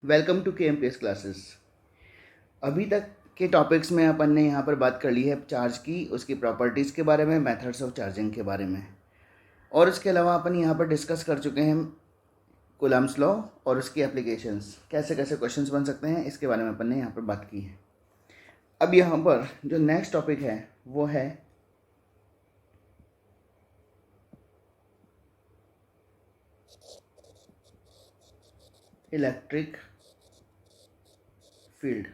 Welcome to KMPS classes. अभी तक के टॉपिक्स में अपन ने यहाँ पर बात कर ली है चार्ज की, उसकी प्रॉपर्टीज़ के बारे में, मेथड्स ऑफ चार्जिंग के बारे में, और इसके अलावा अपन यहाँ पर डिस्कस कर चुके हैं कूलम्ब्स लॉ और उसकी एप्लीकेशंस, कैसे कैसे क्वेश्चंस बन सकते हैं, इसके बारे में अपन ने यहाँ पर बात की है। अब यहाँ पर जो नेक्स्ट टॉपिक है वो है इलेक्ट्रिक फील्ड।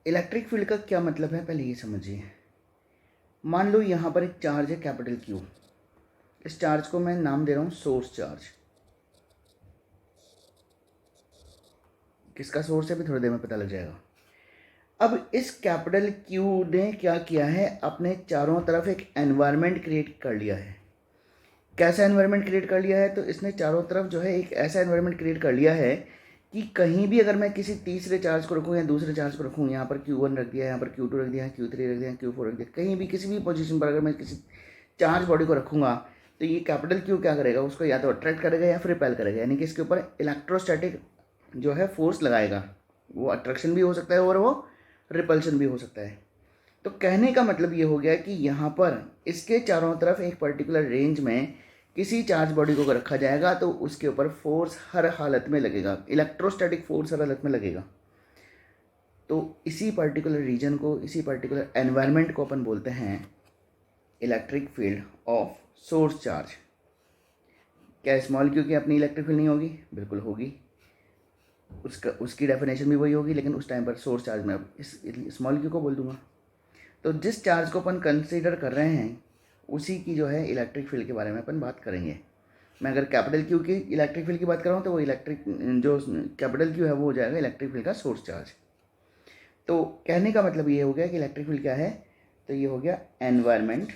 इलेक्ट्रिक फील्ड का क्या मतलब है, पहले ये समझिए। मान लो यहाँ पर एक चार्ज है कैपिटल Q। इस चार्ज को मैं नाम दे रहा हूँ सोर्स चार्ज। किसका सोर्स है भी थोड़ी देर में पता लग जाएगा। अब इस कैपिटल Q ने क्या किया है, अपने चारों तरफ एक एनवायरनमेंट क्रिएट कर लिया है। कैसा एनवायरनमेंट क्रिएट कर लिया है, तो इसने चारों तरफ जो है एक ऐसा एनवायरनमेंट क्रिएट कर लिया है कि कहीं भी अगर मैं किसी तीसरे चार्ज को रखूँ या दूसरे चार्ज को रखूँ, यहाँ पर Q1 रख दिया, यहाँ पर Q2 रख दिया, Q3 रख दिया, Q4 रख दिया, कहीं भी किसी भी पोजीशन पर अगर मैं किसी चार्ज बॉडी को रखूँगा तो ये कैपिटल Q क्या करेगा, उसको या तो अट्रैक्ट करेगा या फिर रिपेल करेगा, यानी कि इसके ऊपर इलेक्ट्रोस्टैटिक जो है फोर्स लगाएगा। वो अट्रैक्शन भी हो सकता है और वो रिपल्शन भी हो सकता है। तो कहने का मतलब ये हो गया कि यहाँ पर इसके चारों तरफ एक पर्टिकुलर रेंज में किसी चार्ज बॉडी को रखा जाएगा तो उसके ऊपर फोर्स हर हालत में लगेगा, इलेक्ट्रोस्टैटिक फोर्स हर हालत में लगेगा। तो इसी पर्टिकुलर रीजन को, इसी पर्टिकुलर एनवायरनमेंट को अपन बोलते हैं electric field of source charge. क्या स्मॉल क्यू की अपनी इलेक्ट्रिक फील्ड नहीं होगी? बिल्कुल होगी। उसकी डेफिनेशन भी वही होगी, लेकिन उस टाइम पर सोर्स चार्ज में इस स्मॉल क्यू को बोल दूंगा। तो जिस चार्ज को अपन कंसीडर कर रहे हैं उसी की जो है इलेक्ट्रिक फील्ड के बारे में अपन बात करेंगे। मैं अगर कैपिटल Q की इलेक्ट्रिक फील्ड की बात कर रहा हूँ तो वो इलेक्ट्रिक जो कैपिटल Q है वो हो जाएगा इलेक्ट्रिक फील्ड का सोर्स चार्ज। तो कहने का मतलब ये हो गया कि इलेक्ट्रिक फील्ड क्या है, तो ये हो गया एनवायरनमेंट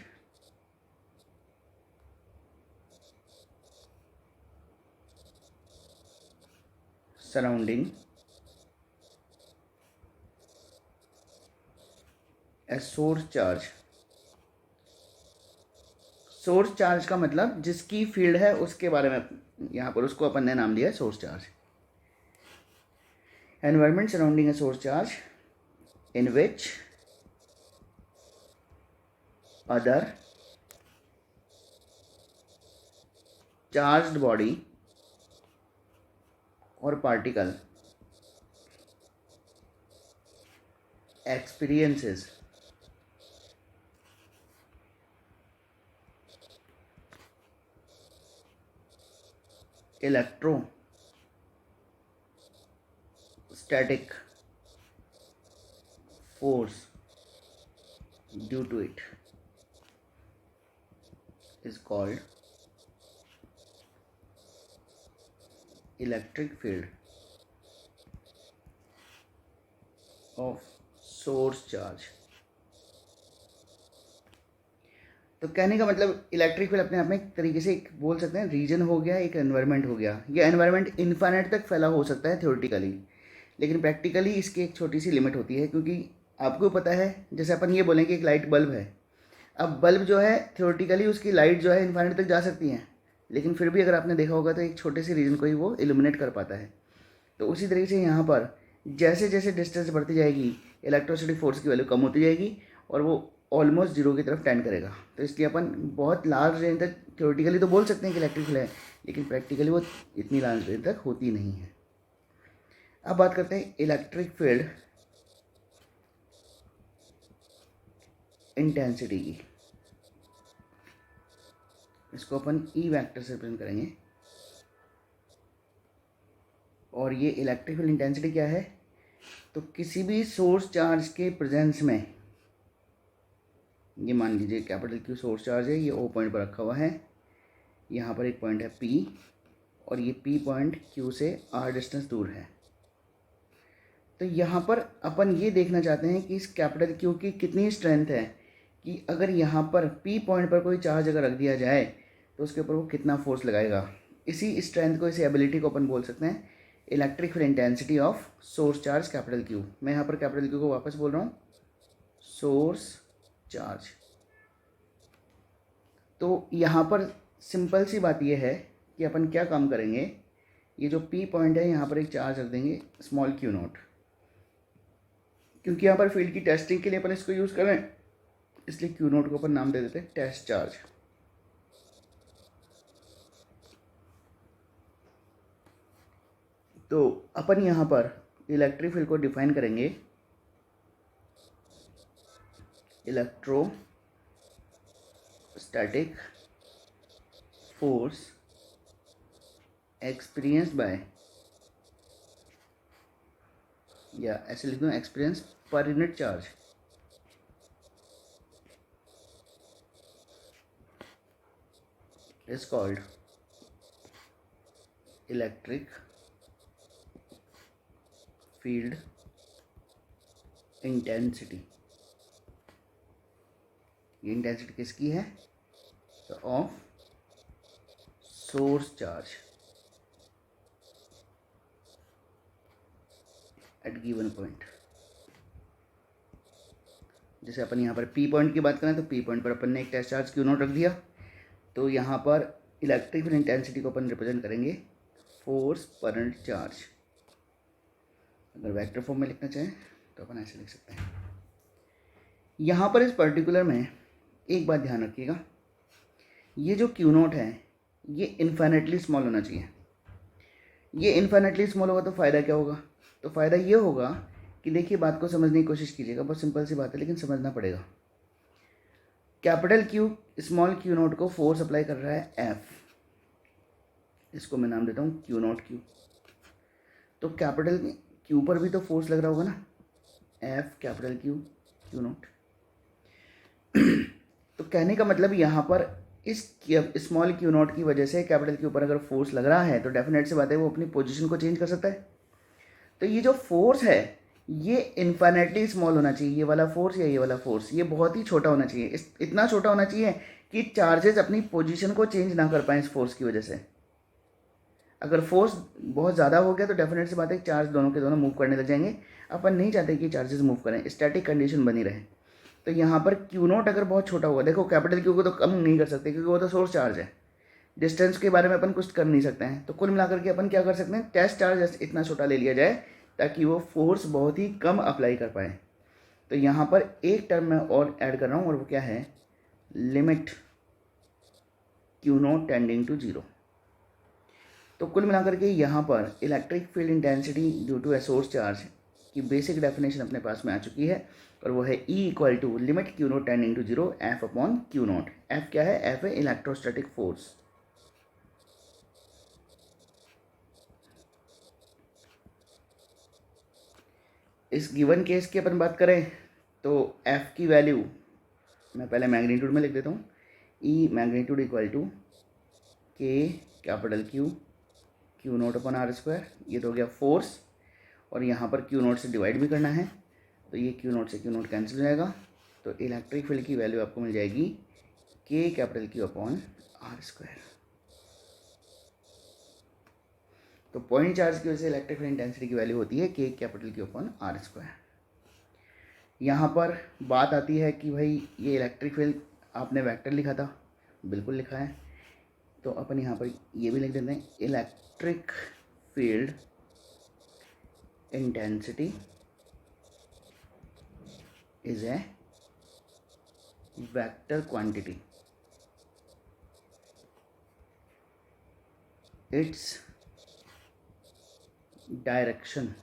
सराउंडिंग ए सोर्स चार्ज। सोर्स चार्ज का मतलब जिसकी फील्ड है उसके बारे में, यहाँ पर उसको अपन ने नाम दिया है source charge. Environment surrounding A source charge in which other charged body or particle experiences electrostatic force due to it is called electric field of source charge। तो कहने का मतलब इलेक्ट्रिक फील्ड अपने आप में एक तरीके से एक बोल सकते हैं रीजन हो गया, एक एनवायरनमेंट हो गया। ये एनवायरनमेंट इन्फाइनाइट तक फैला हो सकता है थ्योरेटिकली, लेकिन प्रैक्टिकली इसकी एक छोटी सी लिमिट होती है। क्योंकि आपको पता है, जैसे अपन ये बोलें कि एक लाइट बल्ब है, अब बल्ब जो है थ्योरेटिकली उसकी लाइट जो है इन्फाइनाइट तक जा सकती है, लेकिन फिर भी अगर आपने देखा होगा तो एक छोटे से रीजन को ही वो इल्यूमिनेट कर पाता है। तो उसी तरीके से यहाँ पर जैसे जैसे डिस्टेंस बढ़ती जाएगी इलेक्ट्रोसिटी फोर्स की वैल्यू कम होती जाएगी और वो ऑलमोस्ट जीरो की तरफ टेंड करेगा। तो इसलिए अपन बहुत लार्ज रेंज तक थ्योरेटिकली तो बोल सकते हैं कि इलेक्ट्रिक फील्ड है, लेकिन प्रैक्टिकली वो इतनी लार्ज रेंज तक होती नहीं है। अब बात करते हैं इलेक्ट्रिक फील्ड इंटेंसिटी की। इसको अपन ई वेक्टर से रिप्रेजेंट करेंगे। और ये इलेक्ट्रिक फील्ड इंटेंसिटी क्या है, तो किसी भी सोर्स चार्ज के प्रेजेंस में, ये मान लीजिए कैपिटल Q सोर्स चार्ज है, ये O पॉइंट पर रखा हुआ है, यहाँ पर एक पॉइंट है P और ये P पॉइंट Q से R डिस्टेंस दूर है। तो यहाँ पर अपन ये देखना चाहते हैं कि इस कैपिटल Q की कितनी स्ट्रेंथ है, कि अगर यहाँ पर P पॉइंट पर कोई चार्ज अगर रख दिया जाए तो उसके ऊपर वो कितना फोर्स लगाएगा। इसी स्ट्रेंथ को, इसी एबिलिटी को अपन बोल सकते हैं electric field intensity of source charge capital Q। मैं यहाँ पर कैपिटल Q को वापस बोल रहा हूँ, सोर्स चार्ज। तो यहाँ पर सिंपल सी बात यह है कि अपन क्या काम करेंगे, ये जो P पॉइंट है यहाँ पर एक चार्ज रख देंगे स्मॉल क्यू नॉट, क्योंकि यहाँ पर फील्ड की टेस्टिंग के लिए अपन इसको यूज़ कर रहे हैं, इसलिए क्यू नॉट को अपन नाम दे देते हैं टेस्ट चार्ज। तो अपन यहाँ पर इलेक्ट्रिक फील्ड को डिफाइन करेंगे इलेक्ट्रोस्टैटिक फोर्स एक्सपीरियंस्ड बाय, या ऐसे लिख दूँ experience per unit charge, is called electric field intensity. ये इंटेंसिटी किसकी है? तो of source charge at given point. जैसे अपन यहाँ पर पी पॉइंट की बात करें तो पी पॉइंट पर अपन ने एक टेस्ट चार्ज क्यू नॉट रख दिया, तो यहाँ पर इलेक्ट्रिक फील्ड इंटेंसिटी को अपन रिप्रेजेंट करेंगे फोर्स पर यूनिट चार्ज। अगर वेक्टर फॉर्म में लिखना चाहें तो अपन ऐसे लिख सकते हैं। यहाँ पर इस पर्टिकुलर में एक बात ध्यान रखिएगा, ये जो क्यू नॉट है ये इन्फाइनेटली स्मॉल होना चाहिए। ये इन्फाइनेटली स्मॉल होगा तो फ़ायदा क्या होगा? तो फ़ायदा ये होगा कि देखिए, बात को समझने की कोशिश कीजिएगा, बहुत सिंपल सी बात है लेकिन समझना पड़ेगा। Capital Q small Q not को फोर्स अप्लाई कर रहा है एफ, इसको मैं नाम देता हूँ क्यू नॉट क्यू। तो कैपिटल क्यू पर भी तो फोर्स लग रहा होगा ना, F capital Q Q not. तो कहने का मतलब यहाँ पर इस स्मॉल क्यू नॉट की वजह से कैपिटल क्यू पर अगर फोर्स लग रहा है तो डेफिनेट सी बात है वो अपनी पोजीशन को चेंज कर सकता है। तो ये जो फोर्स है ये इन्फाइनेटली स्मॉल होना चाहिए, ये वाला फोर्स या ये वाला फोर्स, ये बहुत ही छोटा होना चाहिए। इतना छोटा होना चाहिए कि चार्जेस अपनी पोजीशन को चेंज ना कर पाएँ इस फोर्स की वजह से। अगर फोर्स बहुत ज़्यादा हो गया तो डेफिनेट सी बात है चार्ज दोनों के दोनों मूव करने लग जाएंगे। अपन नहीं चाहते कि चार्जेस मूव करें, स्टैटिक कंडीशन बनी रहे। तो यहाँ पर क्यू नॉट अगर बहुत छोटा होगा, देखो कैपिटल क्यू को तो कम नहीं कर सकते क्योंकि वो तो सोर्स चार्ज है, डिस्टेंस के बारे में अपन कुछ कर नहीं सकते हैं। तो कुल मिलाकर के अपन क्या कर सकते हैं, टेस्ट चार्ज इतना छोटा ले लिया जाए ताकि वो फोर्स बहुत ही कम अप्लाई कर पाए। तो यहाँ पर एक टर्म मैं और ऐड कर रहा हूँ और वो क्या है, limit Q nought tending to zero. तो कुल मिलाकर के यहाँ पर electric field intensity due to a source charge की बेसिक डेफिनेशन अपने पास में आ चुकी है और वो है E equal to limit Q nought tending to zero F upon Q nought. F क्या है? एफ है इलेक्ट्रोस्टैटिक फोर्स। इस गिवन केस की अपन बात करें तो एफ की वैल्यू मैं पहले मैग्नीट्यूड में लिख देता हूँ, E magnitude equal to K capital Q Q nought upon R square. ये तो हो गया फोर्स और यहाँ पर क्यू नॉट से डिवाइड भी करना है तो ये क्यू नॉट से क्यू नॉट कैंसिल हो जाएगा। तो इलेक्ट्रिक फील्ड की वैल्यू आपको मिल जाएगी K capital Q upon R square. तो पॉइंट चार्ज की वजह से इलेक्ट्रिक फील्ड इंटेंसिटी की वैल्यू होती है K capital Q upon R square. यहाँ पर बात आती है कि भाई ये इलेक्ट्रिक फील्ड आपने वेक्टर लिखा था, बिल्कुल लिखा है, तो अपन यहाँ पर ये भी लिख देते हैं electric field intensity is a vector quantity. Its direction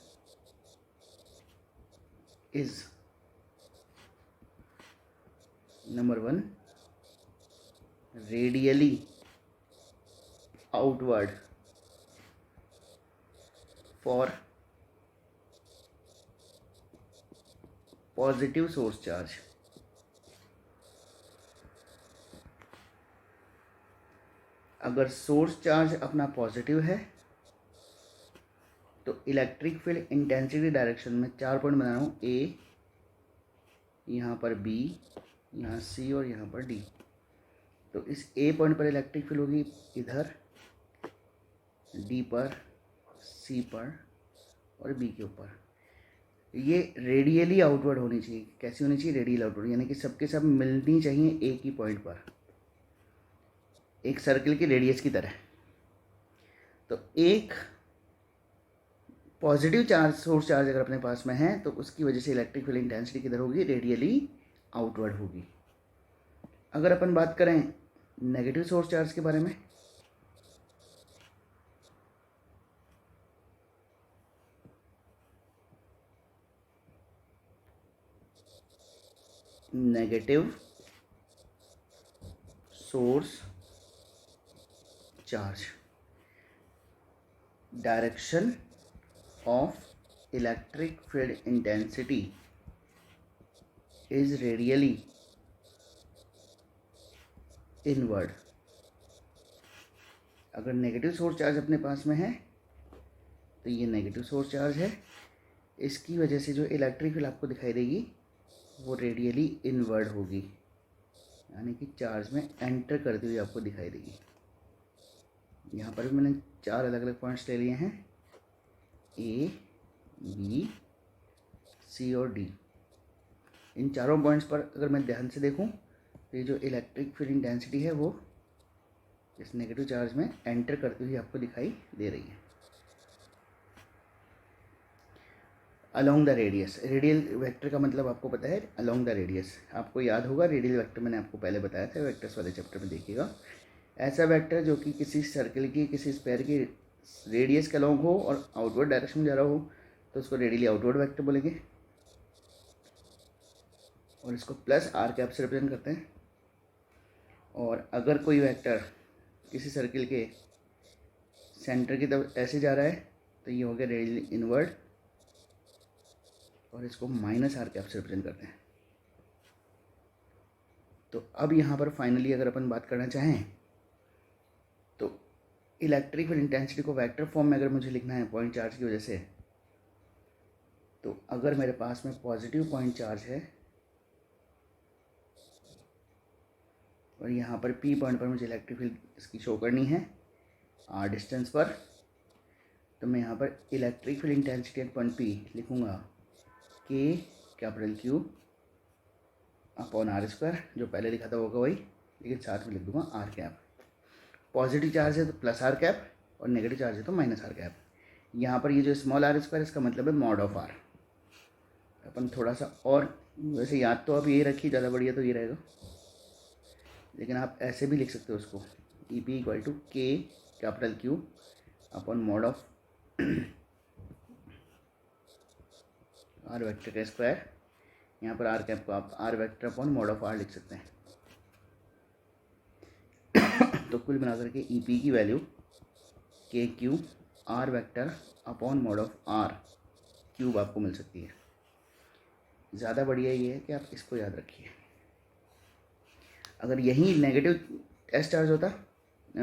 is number one, radially outward for positive source charge. अगर सोर्स चार्ज अपना पॉजिटिव है तो इलेक्ट्रिक फील्ड इंटेंसिटी डायरेक्शन में 4 पॉइंट बना रहा हूँ, ए, यहाँ पर बी, यहाँ सी और यहाँ पर डी। तो इस ए पॉइंट पर इलेक्ट्रिक फील्ड होगी इधर, डी पर, सी पर और बी के ऊपर। ये रेडियली आउटवर्ड होनी चाहिए। कैसी होनी चाहिए? रेडियल आउटवर्ड, यानी कि सबके सब मिलनी चाहिए एक ही पॉइंट पर, एक सर्कल की रेडियस की तरह। तो एक पॉजिटिव चार्ज, सोर्स चार्ज अगर अपने पास में है तो उसकी वजह से इलेक्ट्रिक फील्ड इंटेंसिटी किधर होगी, रेडियली आउटवर्ड होगी। अगर अपन बात करें नेगेटिव सोर्स चार्ज के बारे में, negative source charge, direction of electric field intensity is radially inward. अगर नेगेटिव सोर्स चार्ज अपने पास में है तो ये नेगेटिव सोर्स चार्ज है, इसकी वजह से जो इलेक्ट्रिक फील्ड आपको दिखाई देगी वो रेडियली इनवर्ड होगी, यानी कि चार्ज में एंटर करती हुई आपको दिखाई देगी। यहाँ पर भी मैंने 4 अलग अलग पॉइंट्स ले लिए हैं, ए, बी, सी और डी। इन चारों पॉइंट्स पर अगर मैं ध्यान से देखूं तो ये जो इलेक्ट्रिक फील्ड इंटेंसिटी है वो इस नेगेटिव चार्ज में एंटर करती हुई आपको दिखाई दे रही है। Along the radius, radial vector का मतलब आपको पता है अलोंग द रेडियस, आपको याद होगा रेडियल वेक्टर मैंने आपको पहले बताया था, वेक्टर्स वाले चैप्टर में देखिएगा। ऐसा वेक्टर जो कि किसी सर्कल की, किसी स्क्वायर की रेडियस के अलोंग हो और आउटवर्ड डायरेक्शन में जा रहा हो तो उसको रेडियली आउटवर्ड वेक्टर बोलेंगे, और इसको प्लस आर कैप से रिप्रेजेंट करते हैं। और अगर कोई वेक्टर किसी सर्किल के सेंटर की तरफ ऐसे जा रहा है तो ये हो गया रेडियली इनवर्ड, और इसको माइनस आर कैप से रिप्रेजेंट करते हैं। तो अब यहाँ पर फाइनली अगर अपन बात करना चाहें तो इलेक्ट्रिक फील्ड इंटेंसिटी को वेक्टर फॉर्म में अगर मुझे लिखना है पॉइंट चार्ज की वजह से, तो अगर मेरे पास में पॉजिटिव पॉइंट चार्ज है और यहाँ पर पी पॉइंट पर मुझे इलेक्ट्रिक फील्ड इसकी शो करनी है आर डिस्टेंस पर, तो मैं यहाँ पर electric field intensity at point P लिखूँगा K capital Q upon R square, जो पहले लिखा था होगा वही, लेकिन साथ में लिख दूंगा आर कैप। पॉजिटिव चार्ज है तो प्लस आर कैप और नेगेटिव चार्ज है तो माइनस आर कैप। यहाँ पर ये जो स्मॉल आर स्क्वायर इसका मतलब है मॉड ऑफ आर। अपन थोड़ा सा और, वैसे याद तो आप ये रखिए, ज़्यादा बढ़िया तो ये रहेगा, लेकिन आप ऐसे भी लिख सकते हो उसको, E P equal to K capital Q upon mod of R vector का स्क्वायर। यहाँ पर आर कैप को आप R vector upon mod of R लिख सकते हैं। तो कुल मिलाकर के ई पी की value K Q R vector upon mod of R cube आपको मिल सकती है। ज़्यादा बढ़िया ये है कि आप इसको याद रखिए। अगर यही नेगेटिव एस चार्ज होता,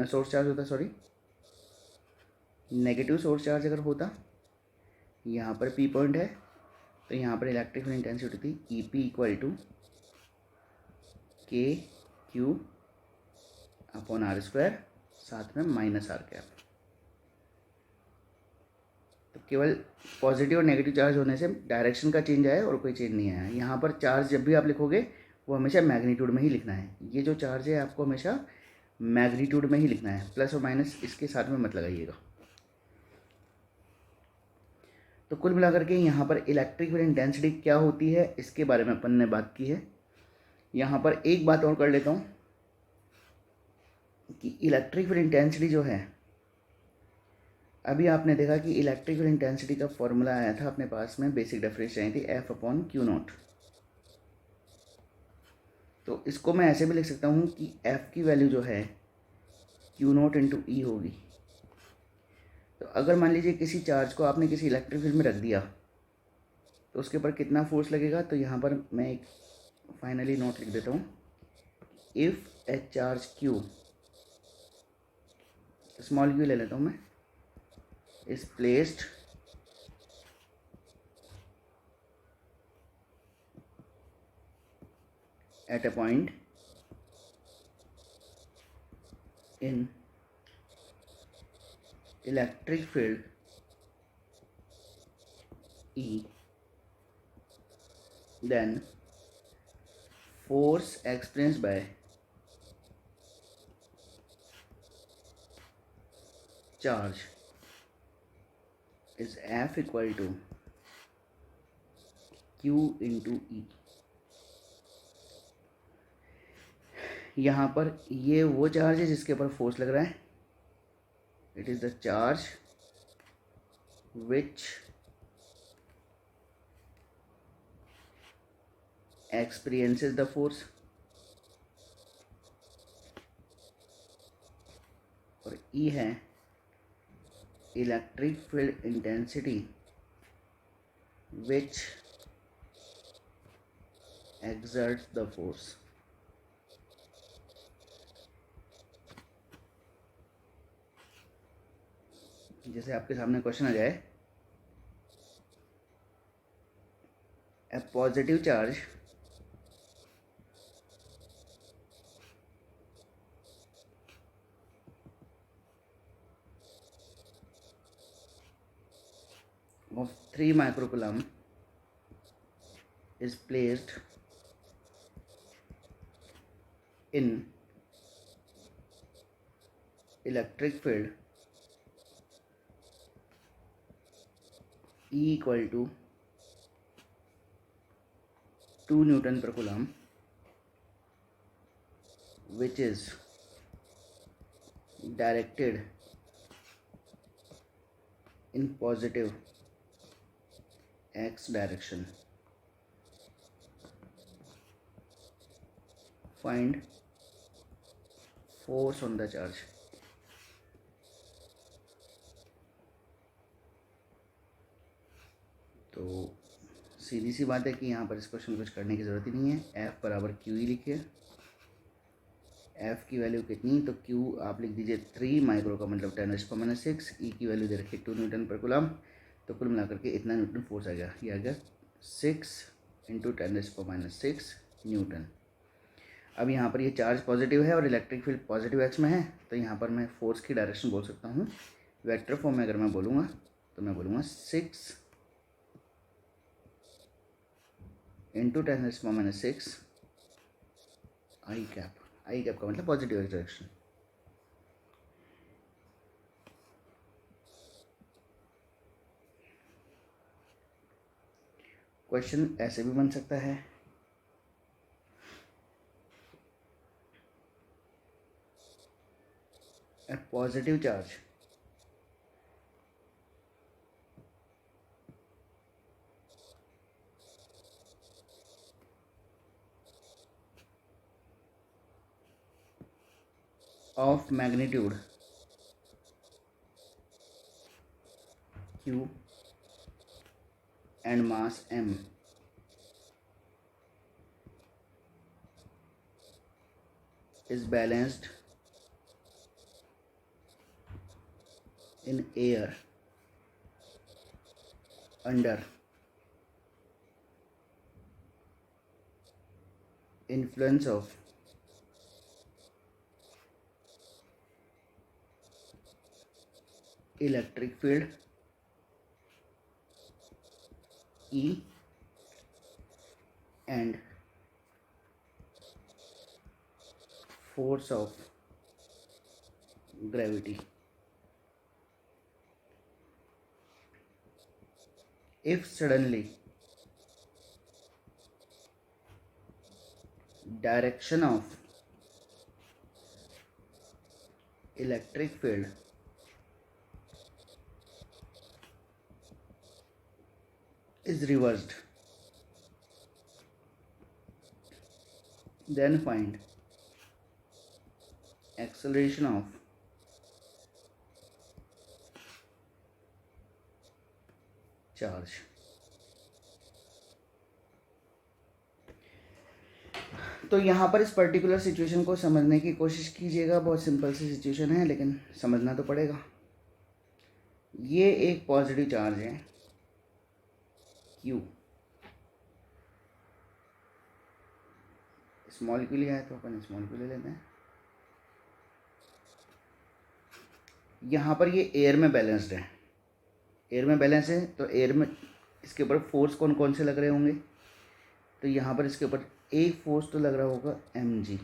सोर्स चार्ज होता, सॉरी नेगेटिव सोर्स चार्ज अगर होता, यहाँ पर पी पॉइंट है तो यहाँ पर इलेक्ट्रिक फील्ड इंटेंसिटी थी ई पी इक्वल टू के क्यू अपॉन आर स्क्वायर, साथ में माइनस आर कैप। तो केवल पॉजिटिव और नेगेटिव चार्ज होने से डायरेक्शन का चेंज आया और कोई चेंज नहीं आया। यहाँ पर चार्ज जब भी आप लिखोगे वो हमेशा मैग्नीट्यूड में ही लिखना है। ये जो चार्ज है आपको हमेशा मैग्नीट्यूड में ही लिखना है, प्लस और माइनस इसके साथ में मत लगाइएगा। तो कुल मिलाकर के यहाँ पर इलेक्ट्रिक फील्ड इंटेंसिटी क्या होती है इसके बारे में अपन ने बात की है। यहाँ पर एक बात और कर लेता हूँ कि इलेक्ट्रिक फील्ड इंटेंसिटी जो है, अभी आपने देखा कि इलेक्ट्रिक फील्ड इंटेंसिटी का फॉर्मूला आया था अपने पास में, बेसिक डेफिनेशन आई थी एफ अपॉन क्यू नॉट। तो इसको मैं ऐसे भी लिख सकता हूँ कि एफ की वैल्यू जो है क्यू नॉट इंटू ई होगी। तो अगर मान लीजिए किसी चार्ज को आपने किसी इलेक्ट्रिक फील्ड में रख दिया तो उसके ऊपर कितना फोर्स लगेगा, तो यहाँ पर मैं एक फाइनली नोट लिख देता हूँ, if A charge Q, small Q ले लेता हूँ मैं, is placed at a point in electric field E, then force experienced by charge is F equal to Q into E। यहाँ पर ये वो चार्ज है जिसके ऊपर फोर्स लग रहा है। It is the charge which experiences the force, और E है electric field intensity which exerts the force। जैसे आपके सामने क्वेश्चन आ जाए, ए positive charge of 3 microcoulomb is placed in electric field E equal to 2 Newton per coulomb, which is directed in positive x direction. Find force on the charge। तो सीधी सी बात है कि यहाँ पर इस क्वेश्चन कुछ करने की ज़रूरत ही नहीं है। F बराबर क्यू ही लिखिए। F की वैल्यू कितनी, तो Q आप लिख दीजिए 3 माइक्रो का मतलब 10⁻⁶। E की वैल्यू दे रखी 2 न्यूटन पर कूलम। तो कुल मिलाकर के इतना न्यूटन फोर्स आ गया। ये आ गया 6 इंटू 10⁻⁶ न्यूटन। अब यहाँ पर ये चार्ज पॉजिटिव है और इलेक्ट्रिक फील्ड पॉजिटिव एक्स में है, तो यहाँ पर मैं फोर्स की डायरेक्शन बोल सकता हूँ। वेक्टर फॉर्म में अगर मैं बोलूँगा तो मैं बोलूँगा 6 इंटू 10⁻⁶ आई कैप। आई कैप का मतलब पॉजिटिव एक्स डायरेक्शन। क्वेश्चन ऐसे भी बन सकता है, a positive charge of magnitude Q and mass M is balanced in air under influence of electric field E and force of gravity। If suddenly direction of electric field is reversed, then find acceleration of charge। तो यहाँ पर इस particular situation को समझने की कोशिश कीजिएगा। बहुत सिंपल सी सिचुएशन है, लेकिन समझना तो पड़ेगा। ये एक पॉजिटिव चार्ज है Q, स्मॉल क्यू लिया है तो अपन स्मॉल क्यू ले लेते हैं। यहाँ पर ये एयर में बैलेंस्ड है। एयर में बैलेंस है तो एयर में इसके ऊपर फोर्स कौन कौन से लग रहे होंगे, तो यहाँ पर इसके ऊपर एक फोर्स तो लग रहा होगा mg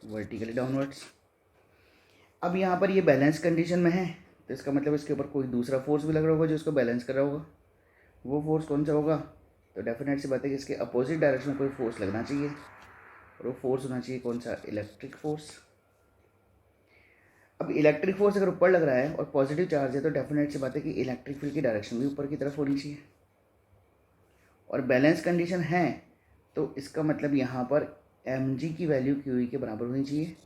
वर्टिकली डाउनवर्ड्स। अब यहाँ पर ये बैलेंस कंडीशन में है तो इसका मतलब इसके ऊपर कोई दूसरा फोर्स भी लग रहा होगा जो इसको बैलेंस कर रहा होगा। वो फोर्स कौन सा होगा? तो डेफिनेट सी बात है कि इसके अपोजिट डायरेक्शन में कोई फोर्स लगना चाहिए, और वो फोर्स होना चाहिए कौन सा? Electric force. अब इलेक्ट्रिक फोर्स अगर ऊपर लग रहा है और पॉजिटिव चार्ज है तो डेफिनेट सी बात है कि इलेक्ट्रिक फील्ड की डायरेक्शन भी ऊपर की तरफ होनी चाहिए, और बैलेंस कंडीशन है तो इसका मतलब यहाँ पर एम जी की वैल्यू क्यू ई के बराबर होनी चाहिए।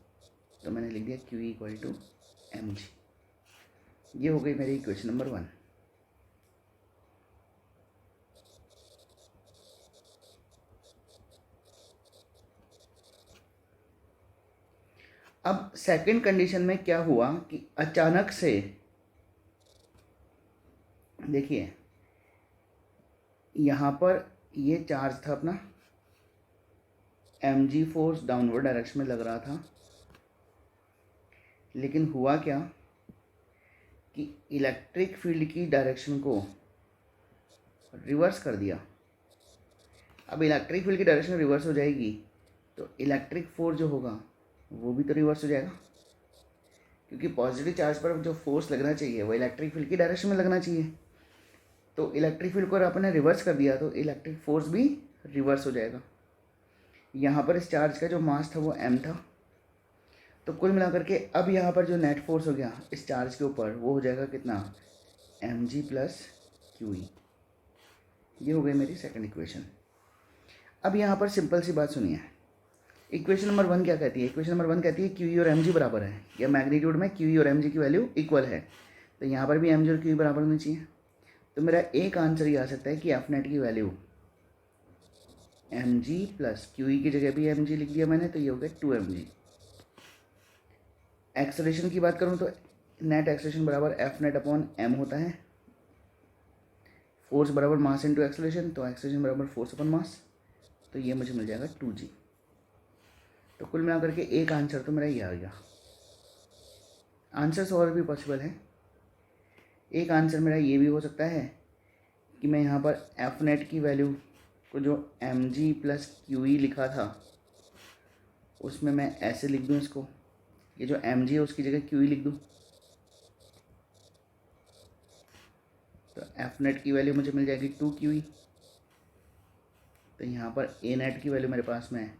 तो मैंने लिख दिया Q E equal to M G. ये हो गई मेरी इक्वेशन नंबर 1। अब सेकंड कंडीशन में क्या हुआ कि अचानक से देखिए यहाँ पर ये चार्ज था अपना, M G force downward direction में लग रहा था, लेकिन हुआ क्या कि इलेक्ट्रिक फील्ड की डायरेक्शन को रिवर्स कर दिया। अब इलेक्ट्रिक फील्ड की डायरेक्शन रिवर्स हो जाएगी तो इलेक्ट्रिक फोर्स जो होगा वो भी तो रिवर्स हो जाएगा, क्योंकि पॉजिटिव चार्ज पर जो फोर्स लगना चाहिए वो इलेक्ट्रिक फील्ड की डायरेक्शन में लगना चाहिए। तो इलेक्ट्रिक फील्ड को अगर आपने रिवर्स कर दिया तो इलेक्ट्रिक फोर्स भी रिवर्स हो जाएगा। यहाँ पर इस चार्ज का जो मास था वो m था, तो कुल मिलाकर के अब यहाँ पर जो नेट फोर्स हो गया इस चार्ज के ऊपर वो हो जाएगा कितना? M G plus Q E. ये हो गई मेरी सेकंड इक्वेशन। अब यहाँ पर सिंपल सी बात सुनिए, इक्वेशन नंबर 1 क्या कहती है? इक्वेशन नंबर 1 कहती है क्यू ई और एम जी बराबर है, या मैग्नीट्यूड में क्यू ई और एम जी की वैल्यू इक्वल है, तो यहाँ पर भी एम जी और क्यू ई बराबर होनी चाहिए। तो मेरा एक आंसर ये आ सकता है कि एफ नेट की value M G plus Q E की जगह भी एम जी लिख दिया मैंने, तो ये हो गया 2mg। एक्सेलरेशन की बात करूँ तो नेट एक्सेलरेशन बराबर एफ नेट अपॉन एम होता है, फोर्स बराबर मास इंटू एक्सेलरेशन, तो एक्सेलरेशन बराबर फोर्स अपॉन मास, तो ये मुझे मिल जाएगा 2g। तो कुल मिलाकर के एक आंसर तो मेरा ये आ गया। आंसर्स और भी पॉसिबल हैं। एक आंसर मेरा ये भी हो सकता है कि मैं यहाँ पर एफ नेट की वैल्यू को जो M G plus Q E लिखा था उसमें मैं ऐसे लिख दूँ इसको, ये जो एम जी है उसकी जगह क्यू ई लिख दूँ, तो एफ नेट की वैल्यू मुझे मिल जाएगी 2 QE। तो यहाँ पर ए नेट की वैल्यू मेरे पास में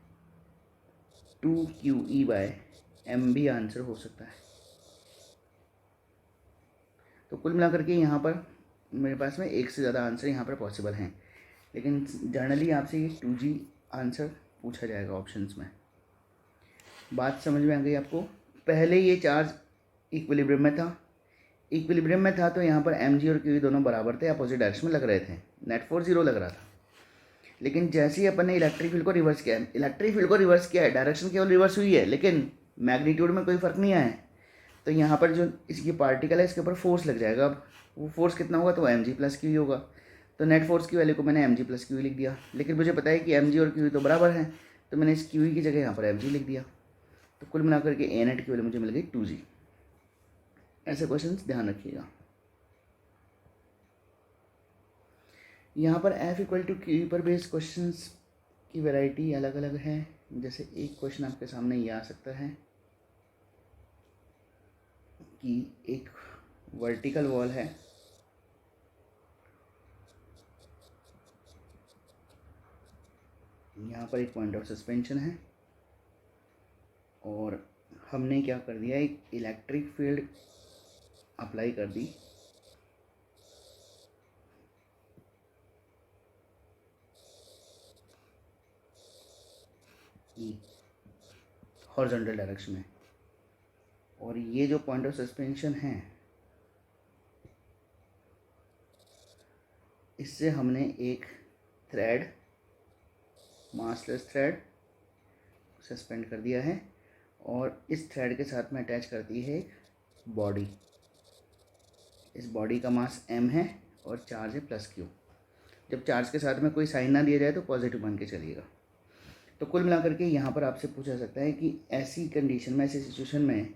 2 QE/m भी आंसर हो सकता है। तो कुल मिलाकर के यहाँ पर मेरे पास में एक से ज़्यादा आंसर यहाँ पर पॉसिबल हैं, लेकिन जनरली आपसे ये 2g आंसर पूछा जाएगा ऑप्शंस में। बात समझ में आ गई आपको? पहले ये चार्ज इक्विलिब्रियम में था, इक्विलिब्रियम में था तो यहाँ पर एम जी और क्यू दोनों बराबर थे, अपोजिट डायरेक्शन में लग रहे थे, नेट फोर्स 0 लग रहा था। लेकिन जैसे ही अपन ने इलेक्ट्रिक फील्ड को रिवर्स किया है, इलेक्ट्रिक फील्ड को रिवर्स किया है, डायरेक्शन केवल रिवर्स हुई है लेकिन मैग्नीट्यूड में कोई फ़र्क नहीं आया है, तो यहाँ पर जो इसकी पार्टिकल है इसके ऊपर फोर्स लग जाएगा। अब वो फोर्स कितना होगा? तो एम जी प्लस क्यू होगा। तो नेट फोर्स की वैल्यू को मैंने एम जी प्लस क्यू लिख दिया, लेकिन मुझे पता है कि एम जी और क्यू तो बराबर हैं, तो मैंने इस क्यू की जगह यहाँ पर एम जी लिख दिया। तो कुल मिलाकर के ए नेट की वैल्यू मुझे मिल गई 2g। ऐसे क्वेश्चन ध्यान रखिएगा। यहाँ पर एफ इक्वल टू क्यू पर बेस्ड क्वेश्चंस की वैरायटी अलग अलग है। जैसे एक क्वेश्चन आपके सामने ये आ सकता है कि एक वर्टिकल वॉल है, यहाँ पर एक पॉइंट ऑफ सस्पेंशन है, और हमने क्या कर दिया, एक इलेक्ट्रिक फील्ड अप्लाई कर दी हॉरिजॉन्टल डायरेक्शन में, और ये जो पॉइंट ऑफ सस्पेंशन है इससे हमने एक थ्रेड, मासलेस थ्रेड सस्पेंड कर दिया है, और इस थ्रेड के साथ में अटैच करती है एक बॉडी। इस बॉडी का मास m है और चार्ज है +q। जब चार्ज के साथ में कोई साइन ना दिया जाए तो पॉजिटिव मान के चलिएगा। तो कुल मिलाकर के यहाँ पर आपसे पूछा सकता है कि ऐसी कंडीशन में, ऐसी सिचुएशन में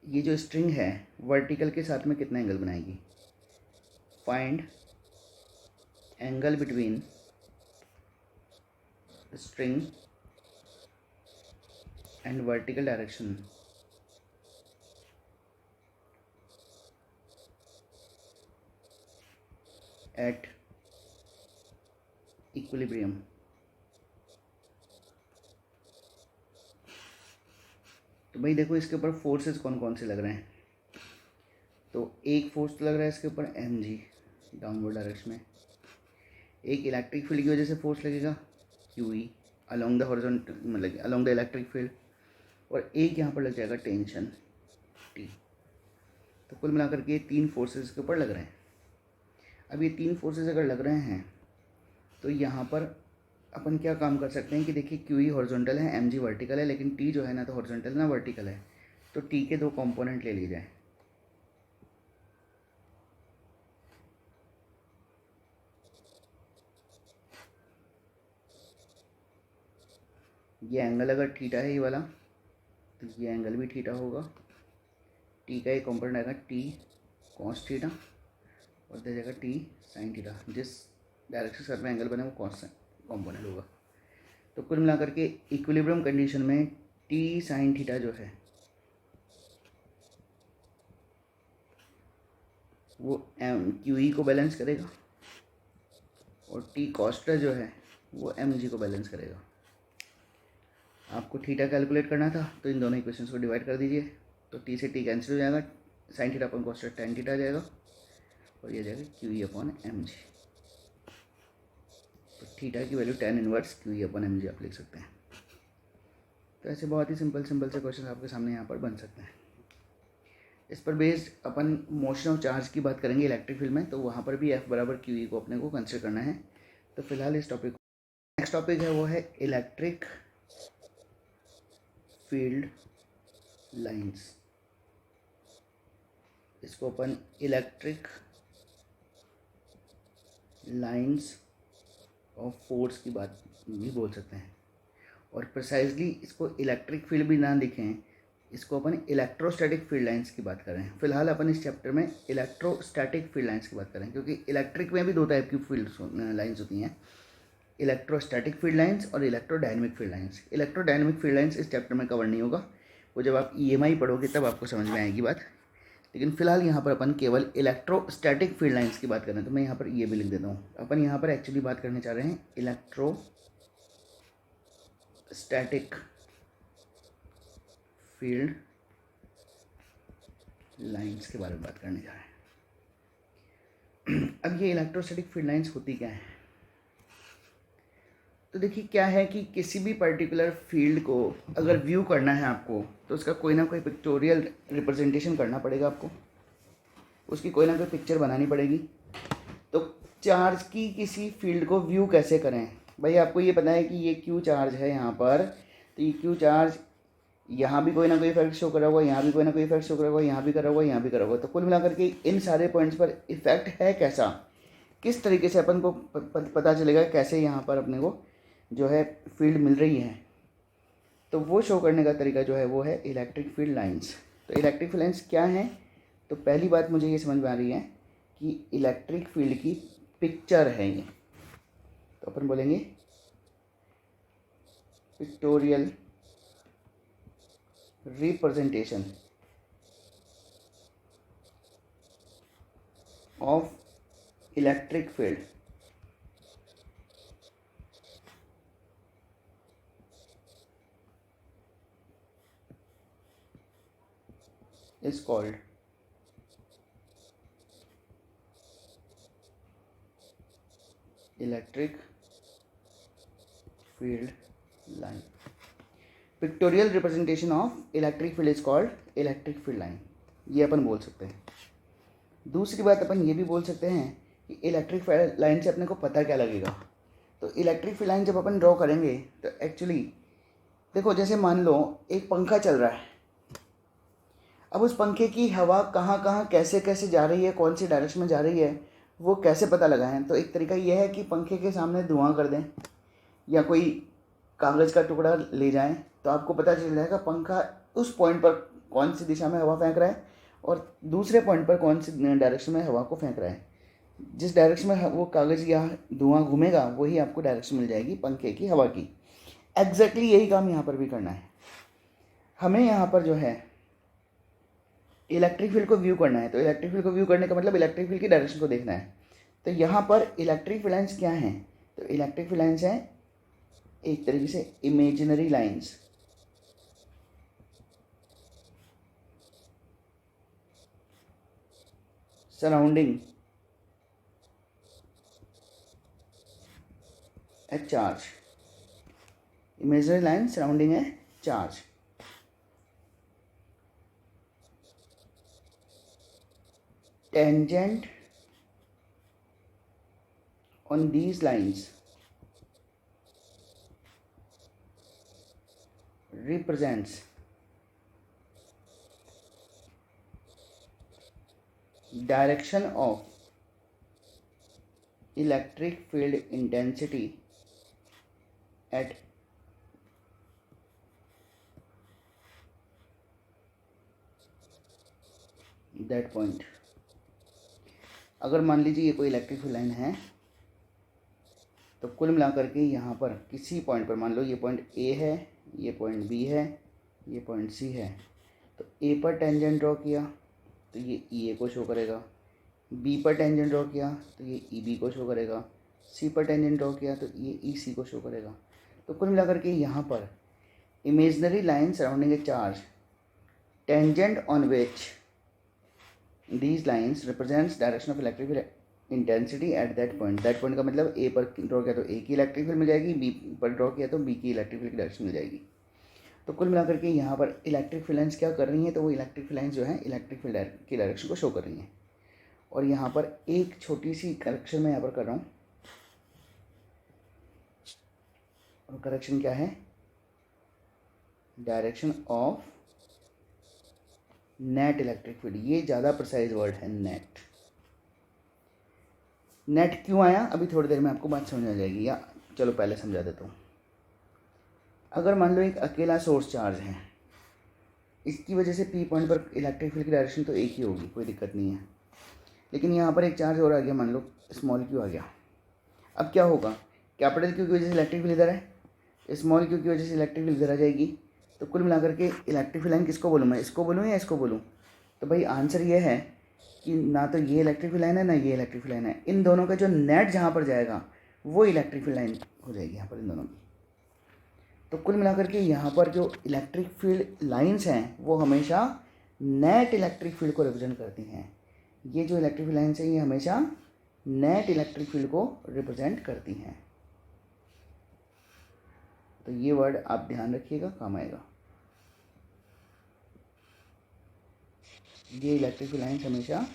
ये जो स्ट्रिंग है वर्टिकल के साथ में कितना एंगल बनाएगी। Find angle between string and vertical direction at equilibrium. तो भाई देखो इसके ऊपर फोर्सेस कौन कौन से लग रहे हैं। तो एक फोर्स लग रहा है इसके ऊपर mg डाउनवर्ड डायरेक्शन में, एक इलेक्ट्रिक फील्ड की वजह से फोर्स लगेगा QE अलोंग द हॉरिजॉन्टल, मतलब अलोंग द इलेक्ट्रिक फील्ड, और एक यहाँ पर लग जाएगा टेंशन T। तो कुल मिलाकर के 3 फोर्सेस के ऊपर लग रहे हैं। अब ये 3 फोर्सेस अगर लग रहे हैं तो यहाँ पर अपन क्या काम कर सकते हैं कि देखिए QE हॉरिजॉन्टल है, mg वर्टिकल है, लेकिन T जो है ना तो हॉरिजॉन्टल ना वर्टिकल है, तो T के 2 कंपोनेंट ले लिए जाए। ये एंगल अगर थीटा है ये वाला, तो ये एंगल भी थीटा होगा। T का एक कंपोनेंट आएगा T कॉस थीटा, और दे जाएगा T साइन थीटा। जिस डायरेक्शन सर में एंगल बने वो कॉस कंपोनेंट होगा। तो कुल मिलाकर के इक्विलिब्रियम कंडीशन में T साइन थीटा जो है वो QE को बैलेंस करेगा, और T कॉस थीटा जो है वो mg को बैलेंस करेगा। आपको थीटा कैलकुलेट करना था तो इन दोनों इक्वेशंस को डिवाइड कर दीजिए, तो T से T कैंसिल हो जाएगा, साइन थीटा अपन कॉस टेन थीटा आ जाएगा, और ये जाएगा QE अपॉन mg। तो थीटा की value tan inverse QE upon mg आप लिख सकते हैं। तो ऐसे बहुत ही सिंपल से क्वेश्चन आपके सामने यहाँ पर बन सकते हैं। इस पर based upon motion of charge की बात करेंगे इलेक्ट्रिक फील्ड में, तो वहाँ पर भी F बराबर QE को अपने को कंसिडर करना है। तो फिलहाल इस टॉपिक, नेक्स्ट टॉपिक है वो है इलेक्ट्रिक फील्ड लाइंस। इसको अपन इलेक्ट्रिक लाइंस ऑफ फोर्स की बात भी बोल सकते हैं, और प्रिसाइजली इसको इलेक्ट्रिक फील्ड भी ना लिखें, इसको अपन इलेक्ट्रोस्टैटिक फील्ड लाइंस की बात करें। फिलहाल अपन इस चैप्टर में इलेक्ट्रोस्टैटिक फील्ड लाइंस की बात करें, क्योंकि इलेक्ट्रिक में भी 2 टाइप की फील्ड लाइंस होती हैं, इलेक्ट्रोस्टैटिक फील्ड लाइंस और electrodynamic field lines. Electrodynamic field lines इस चैप्टर में कवर नहीं होगा, वो जब आप EMI पढ़ोगे तब आपको समझ में आएगी बात। लेकिन फिलहाल यहाँ पर अपन केवल इलेक्ट्रोस्टैटिक फील्ड लाइंस की बात कर रहे हैं, तो मैं यहाँ पर ये भी लिख देता हूँ। अपन यहाँ पर एक्चुअली बात करने चाह रहे हैं इलेक्ट्रोस्टैटिक फील्ड लाइंस के बारे में बात करने जा रहे हैं। अब ये इलेक्ट्रोस्टैटिक फील्ड लाइंस होती क्या है? तो देखिए क्या है कि किसी भी पर्टिकुलर फील्ड को अगर व्यू करना है आपको, तो उसका कोई ना कोई पिक्टोरियल रिप्रेजेंटेशन करना पड़ेगा आपको, उसकी कोई ना कोई पिक्चर बनानी पड़ेगी। तो चार्ज की किसी फील्ड को व्यू कैसे करें? भाई आपको ये पता है कि ये Q चार्ज है यहाँ पर, तो ये Q चार्ज यहाँ भी कोई ना कोई इफेक्ट शो करा हुआ, यहाँ भी कोई ना कोई इफेक्ट शो करा हुआ, यहाँ भी करा हुआ, यहाँ भी करा हुआ। तो कुल मिलाकर के इन सारे पॉइंट्स पर इफेक्ट है कैसा, किस तरीके से अपन को पता चलेगा कैसे यहाँ पर अपने को जो है फील्ड मिल रही है, तो वो शो करने का तरीका जो है वो है इलेक्ट्रिक फील्ड लाइंस। तो इलेक्ट्रिक फील्ड लाइंस क्या है? तो पहली बात मुझे ये समझ में आ रही है कि इलेक्ट्रिक फील्ड की पिक्चर है ये, तो अपन बोलेंगे pictorial representation of electric field is called electric field line. Pictorial representation of electric field is called electric field line. ये अपन बोल सकते हैं। दूसरी बात अपन ये भी बोल सकते हैं कि इलेक्ट्रिक फील्ड लाइन से अपने को पता क्या लगेगा। तो इलेक्ट्रिक फील्ड लाइन जब अपन ड्रॉ करेंगे तो एक्चुअली देखो, जैसे मान लो एक पंखा चल रहा है, अब उस पंखे की हवा कहाँ कहाँ कैसे कैसे जा रही है, कौन सी डायरेक्शन में जा रही है, वो कैसे पता लगाएं? तो एक तरीका यह है कि पंखे के सामने धुआं कर दें या कोई कागज़ का टुकड़ा ले जाएं, तो आपको पता चल जाएगा पंखा उस पॉइंट पर कौन सी दिशा में हवा फेंक रहा है और दूसरे पॉइंट पर कौन सी डायरेक्शन में हवा को फेंक रहा है। जिस डायरेक्शन में वो कागज़ या धुआं घूमेगा वही आपको डायरेक्शन मिल जाएगी पंखे की हवा की। एग्जैक्टली यही काम यहाँ पर भी करना है। हमें यहाँ पर जो है इलेक्ट्रिक फील्ड को व्यू करना है, तो इलेक्ट्रिक फील्ड को व्यू करने का मतलब इलेक्ट्रिक फील्ड की डायरेक्शन को देखना है। तो यहाँ पर इलेक्ट्रिक फील्ड लाइंस क्या हैं? तो इलेक्ट्रिक फील्ड लाइंस हैं एक तरीके से imaginary lines, surrounding A charge, imaginary line surrounding A charge. Tangent on these lines represents direction of electric field intensity at that point। अगर मान लीजिए ये कोई इलेक्ट्रिक फील्ड लाइन है तो कुल मिलाकर के यहाँ पर किसी पॉइंट पर, मान लो ये पॉइंट ए है, ये पॉइंट बी है, ये पॉइंट सी है, तो ए पर टेंजेंट ड्रॉ किया तो ये ई ए को शो करेगा, बी पर टेंजेंट ड्रॉ किया तो ये ई बी को शो करेगा, सी पर टेंजेंट ड्रॉ किया तो ये ई सी को शो करेगा। तो कुल मिलाकर के यहाँ पर imaginary line surrounding A charge, tangent on which these lines represents direction of electric field intensity at that point। that point का मतलब A पर ड्रॉ किया तो A की इलेक्ट्रिक फील्ड मिल जाएगी, B पर ड्रॉ किया तो B की इलेक्ट्रिक फील्ड की डायरेक्शन मिल जाएगी। तो कुल मिलाकर के यहाँ पर इलेक्ट्रिक फील्ड लाइंस क्या कर रही हैं? तो वो इलेक्ट्रिक फील्ड लाइंस जो हैं इलेक्ट्रिक फील्ड की डायरेक्शन को शो कर रही हैं। और यहाँ पर एक छोटी सी करेक्शन मैं यहाँ पर कर रहा हूँ, और करेक्शन क्या है? Direction of net electric field. ये ज़्यादा प्रिसाइज वर्ड है, नेट। नेट क्यों आया अभी थोड़ी देर में आपको बात समझ आ जाएगी, या चलो पहले समझा देता हूँ। अगर मान लो एक अकेला सोर्स चार्ज है, इसकी वजह से पी पॉइंट पर इलेक्ट्रिक फील्ड की डायरेक्शन तो एक ही होगी, कोई दिक्कत नहीं है। लेकिन यहाँ पर एक चार्ज और आ गया, मान लो स्मॉल क्यू आ गया। अब क्या होगा? कैपिटल क्यू की वजह से इलेक्ट्रिक फील्ड इधर है, स्मॉल क्यू की वजह से इलेक्ट्रिक फील्ड इधर आ जाएगी। तो कुल मिलाकर के इलेक्ट्रिक फील्ड लाइन किसको बोलूँ मैं? इसको बोलूँ या इसको बोलूँ? तो भाई आंसर ये है कि ना तो ये इलेक्ट्रिक फील्ड लाइन है ना ये इलेक्ट्रिक फील्ड लाइन है। इन दोनों का जो नेट जहाँ पर जाएगा वो इलेक्ट्रिक फील्ड लाइन हो जाएगी यहाँ पर, इन दोनों की। तो कुल मिलाकर के यहाँ पर जो इलेक्ट्रिक फील्ड लाइंस हैं वो हमेशा नेट इलेक्ट्रिक फील्ड को रिप्रेजेंट करती हैं। ये जो इलेक्ट्रिक फील्ड लाइंस हैं ये हमेशा नेट इलेक्ट्रिक फील्ड को रिप्रेजेंट करती हैं। तो ये वर्ड आप ध्यान रखिएगा, काम आएगा। ये इलेक्ट्रिक फील्ड लाइंस हमेशा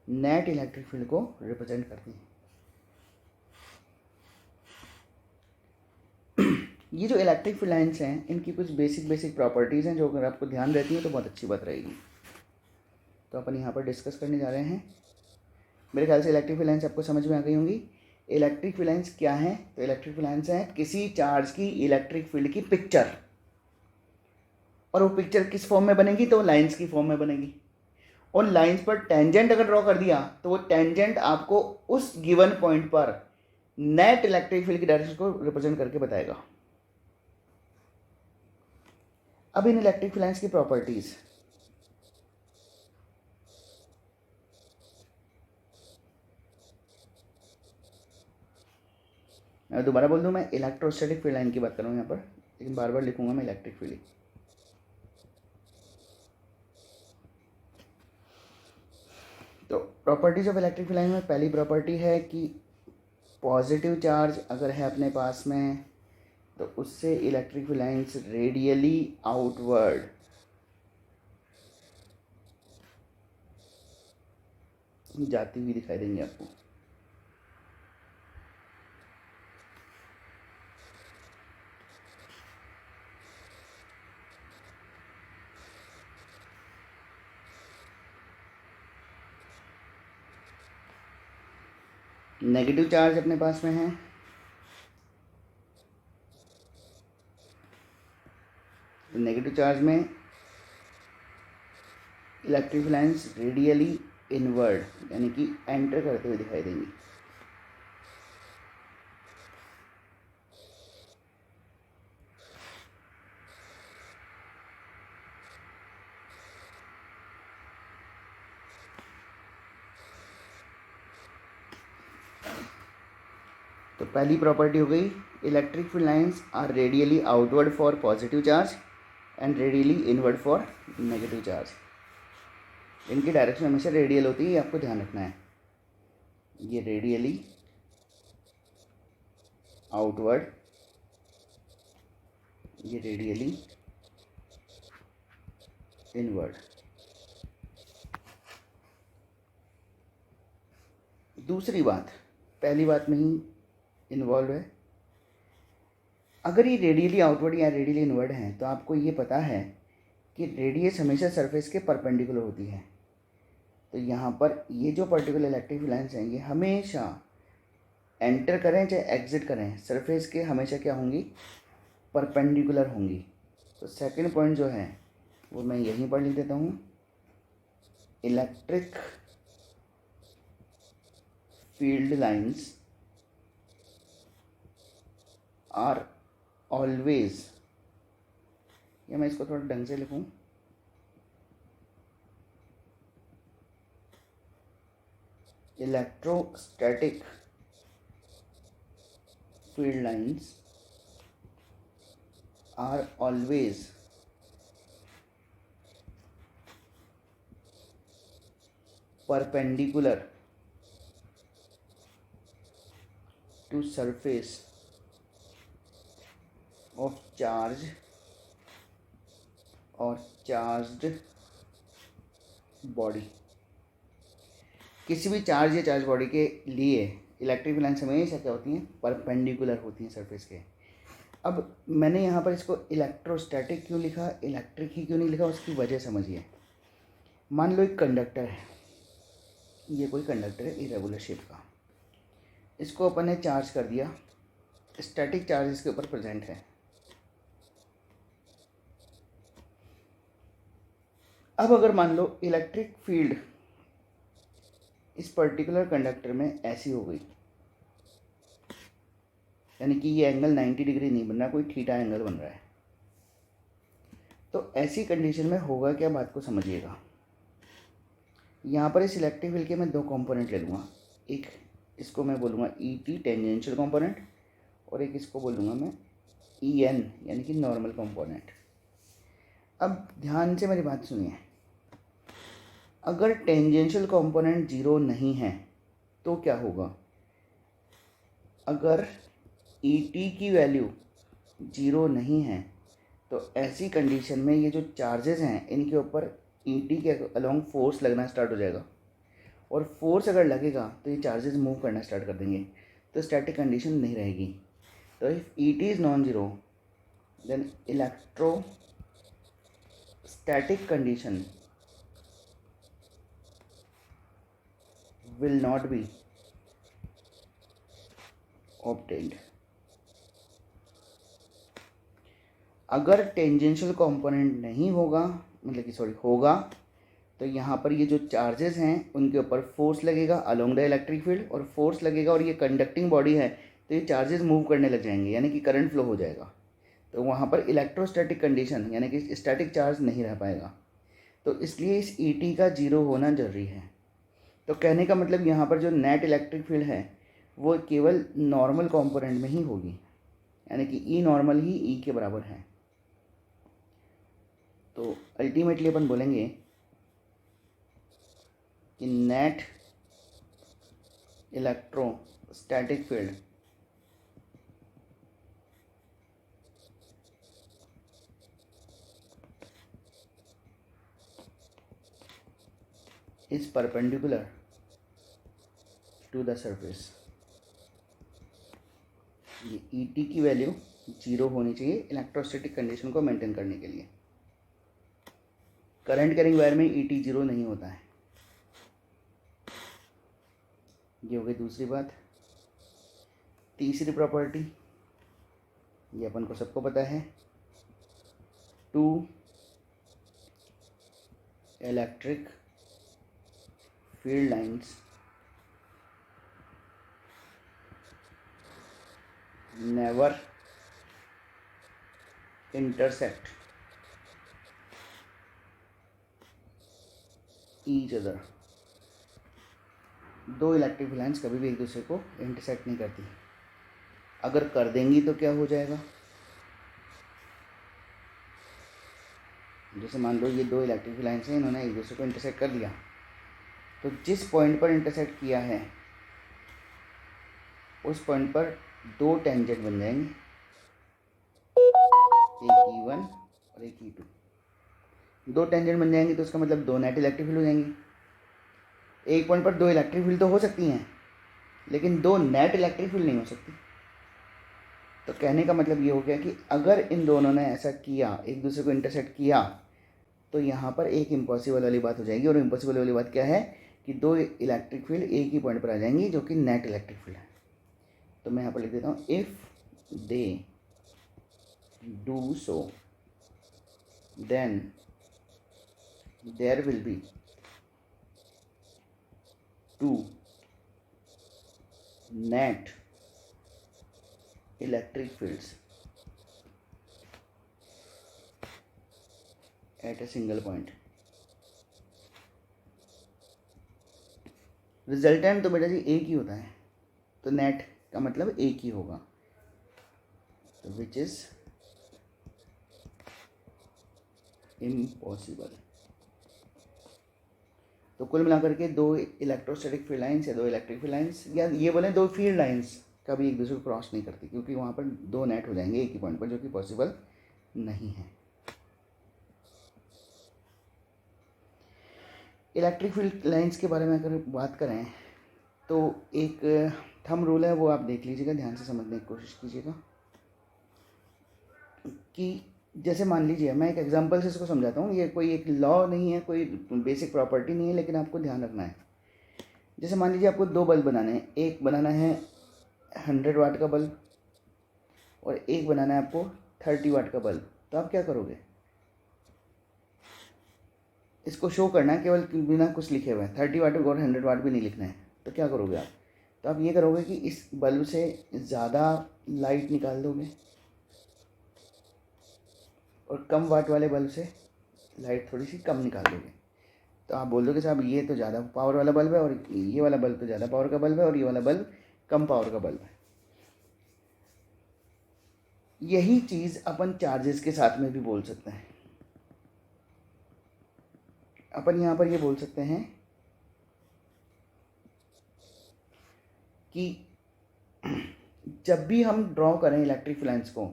नेट इलेक्ट्रिक फील्ड को रिप्रेजेंट करती हैं। ये जो इलेक्ट्रिक फील्ड लाइंस हैं इनकी कुछ बेसिक प्रॉपर्टीज़ हैं जो अगर आपको ध्यान रहती हैं तो बहुत अच्छी बात रहेगी। तो अपन यहाँ पर डिस्कस करने जा रहे हैं। मेरे ख्याल से इलेक्ट्रिक फील्ड लाइंस आपको समझ में आ गई होंगी। इलेक्ट्रिक फील्ड लाइंस क्या हैं? तो इलेक्ट्रिक फील्ड लाइंस हैं किसी चार्ज की इलेक्ट्रिक फील्ड की पिक्चर, और वो पिक्चर किस फॉर्म में बनेगी? तो लाइंस की फॉर्म में बनेगी। और लाइंस पर टेंजेंट अगर ड्रॉ कर दिया तो वो टेंजेंट आपको उस गिवन पॉइंट पर नेट इलेक्ट्रिक फील्ड की डायरेक्शन को रिप्रेजेंट करके बताएगा। अब इन इलेक्ट्रिक फील्ड लाइंस की प्रॉपर्टीज, मैं दोबारा बोल दूं, मैं इलेक्ट्रोस्टैटिक फील्ड लाइन की बात कर रहा हूँ यहाँ पर, लेकिन बार बार लिखूंगा मैं इलेक्ट्रिक फील्ड। तो properties of electric field line में पहली प्रॉपर्टी है कि पॉजिटिव चार्ज अगर है अपने पास में तो उससे electric field lines radially outward जाती हुई दिखाई देंगी आपको। नेगेटिव चार्ज अपने पास में है, तो नेगेटिव चार्ज में electric field lines radially inward यानी कि एंटर करते हुए दिखाई देंगी। पहली प्रॉपर्टी हो गई, electric field lines are radially outward for positive charge and radially inward for negative charge. इनकी डायरेक्शन हमेशा रेडियल होती है, ये आपको ध्यान रखना है। ये रेडियली आउटवर्ड, ये रेडियली इनवर्ड। दूसरी बात, पहली बात में ही इन्वॉल्व है। अगर ये रेडियली आउटवर्ड या रेडियली इनवर्ड है तो आपको ये पता है कि रेडियस हमेशा सरफेस के परपेंडिकुलर होती है। तो यहाँ पर ये जो पर्टिकुलर इलेक्ट्रिक लाइन्स हैं ये हमेशा एंटर करें चाहे एग्जिट करें, सरफेस के हमेशा क्या होंगी, परपेंडिकुलर होंगी। तो सेकंड पॉइंट जो है वो मैं यहीं पर लिख देता हूँ, electric field lines are always, या मैं इसको थोड़ा ढंग से लिखूं, electrostatic field lines are always perpendicular to surface of charge और चार्ज्ड बॉडी। किसी भी चार्ज या चार्ज बॉडी के लिए इलेक्ट्रिक लाइन्स हमेशा क्या होती हैं, परपेंडिकुलर होती हैं सरफेस के। अब मैंने यहाँ पर इसको इलेक्ट्रोस्टैटिक क्यों लिखा, इलेक्ट्रिक ही क्यों नहीं लिखा, उसकी वजह समझिए। मान लो एक कंडक्टर है, ये कोई कंडक्टर है इरेगुलर शेप का, इसको अपन ने चार्ज कर दिया, स्टैटिक चार्ज इसके ऊपर प्रेजेंट है। अब अगर मान लो इलेक्ट्रिक फील्ड इस पर्टिकुलर कंडक्टर में ऐसी हो गई, यानी कि ये एंगल 90 डिग्री नहीं बन रहा, कोई थीटा एंगल बन रहा है, तो ऐसी कंडीशन में होगा क्या, बात को समझिएगा। यहाँ पर इस इलेक्ट्रिक फील्ड के मैं दो कंपोनेंट ले लूँगा, एक इसको मैं बोलूँगा ई टी टेंजेंशियल कंपोनेंट और एक इसको बोलूँगा मैं ई एन यानी कि नॉर्मल कंपोनेंट। अब ध्यान से मेरी बात सुनिए, अगर टेंजेंशियल कंपोनेंट जीरो नहीं है तो क्या होगा, अगर ई टी की वैल्यू जीरो नहीं है तो ऐसी कंडीशन में ये जो चार्जेस हैं इनके ऊपर ई टी के अलोंग फोर्स लगना स्टार्ट हो जाएगा, और फोर्स अगर लगेगा तो ये चार्जेस मूव करना स्टार्ट कर देंगे, तो स्टैटिक कंडीशन नहीं रहेगी। तो if E T is non zero then electrostatic condition will not be obtained। अगर टेंजेंशियल कंपोनेंट नहीं होगा, मतलब कि सॉरी होगा, तो यहाँ पर ये जो चार्जेस हैं उनके ऊपर फोर्स लगेगा अलोंग द इलेक्ट्रिक फील्ड, और फोर्स लगेगा और ये कंडक्टिंग बॉडी है तो ये चार्जेस मूव करने लग जाएंगे, यानी कि करंट फ्लो हो जाएगा। तो वहाँ पर इलेक्ट्रोस्टैटिक कंडीशन यानी कि स्टैटिक चार्ज नहीं रह पाएगा। तो इसलिए इस ई टी का जीरो होना जरूरी है। तो कहने का मतलब यहाँ पर जो नेट इलेक्ट्रिक फील्ड है वो केवल नॉर्मल कंपोनेंट में ही होगी, यानी कि ई नॉर्मल ही ई के बराबर है। तो अल्टीमेटली अपन बोलेंगे कि net electrostatic field is perpendicular to the surface. ये ई टी की वैल्यू जीरो होनी चाहिए इलेक्ट्रोस्टैटिक कंडीशन को मेंटेन करने के लिए। करंट कैरिंग वायर में ई टी जीरो नहीं होता है। ये हो गई दूसरी बात। तीसरी प्रॉपर्टी, ये अपन को सबको पता है, two electric field lines never intersect each other. दो इलेक्ट्रिक लाइन्स कभी भी एक दूसरे को इंटरसेक्ट नहीं करती। अगर कर देंगी तो क्या हो जाएगा, जैसे मान लो ये दो इलेक्ट्रिक लाइन्स हैं, इन्होंने एक दूसरे को इंटरसेक्ट कर दिया, तो जिस पॉइंट पर इंटरसेक्ट किया है उस पॉइंट पर दो टेंजेंट बन जाएंगे, एक E1 और एक E2। दो टेंजेंट बन जाएंगी तो उसका मतलब दो नेट इलेक्ट्रिक फील्ड हो जाएंगी। एक पॉइंट पर दो इलेक्ट्रिक फील्ड तो हो सकती हैं, लेकिन दो नेट इलेक्ट्रिक फील्ड नहीं हो सकती। तो कहने का मतलब ये हो गया कि अगर इन दोनों ने ऐसा किया, एक दूसरे को इंटरसेक्ट किया, तो यहाँ पर एक इम्पॉसिबल वाली बात हो जाएगी। और इम्पॉसिबल वाली बात क्या है कि दो इलेक्ट्रिक फील्ड एक ही पॉइंट पर आ जाएंगी, जो कि नेट इलेक्ट्रिक फील्ड है। तो मैं यहाँ पर लिख देता हूँ, if they do so then there will be two net electric fields at a single point। Resultant तो बेटा जी एक ही होता है, तो नेट का मतलब एक ही होगा, तो विच इज इम्पॉसिबल। तो कुल मिलाकर के दो इलेक्ट्रोस्टैटिक फील्ड लाइंस या दो इलेक्ट्रिक फील्ड लाइंस, या ये बोले दो फील्ड लाइंस कभी एक दूसरे को क्रॉस नहीं करती, क्योंकि वहाँ पर दो नेट हो जाएंगे एक ही पॉइंट पर, जो कि पॉसिबल नहीं है। इलेक्ट्रिक फील्ड लाइंस के बारे में अगर बात करें तो एक थंब रूल है, वो आप देख लीजिएगा, ध्यान से समझने की कोशिश कीजिएगा। कि जैसे मान लीजिए, मैं एक एग्जांपल से इसको समझाता हूँ, ये कोई एक लॉ नहीं है, कोई बेसिक प्रॉपर्टी नहीं है, लेकिन आपको ध्यान रखना है। जैसे मान लीजिए आपको दो बल्ब बनाने हैं, एक बनाना है 100 वाट का बल्ब और एक बनाना है आपको 30 वाट का बल्ब। तो आप क्या करोगे, इसको शो करना है केवल बिना कुछ लिखे हुए, 30 वाट और 100 वाट भी नहीं लिखना है। तो क्या करोगे आप, तो आप ये करोगे कि इस बल्ब से ज़्यादा लाइट निकाल दोगे और कम वाट वाले बल्ब से लाइट थोड़ी सी कम निकाल दोगे। तो आप बोल दोगे साहब ये तो ज़्यादा पावर वाला बल्ब है, और ये वाला बल्ब तो ज़्यादा पावर का बल्ब है, और ये वाला बल्ब कम पावर का बल्ब है। यही चीज़ अपन चार्जेस के साथ में भी बोल सकते हैं। अपन यहाँ पर ये बोल सकते हैं कि जब भी हम ड्रॉ करें इलेक्ट्रिक लाइन्स को,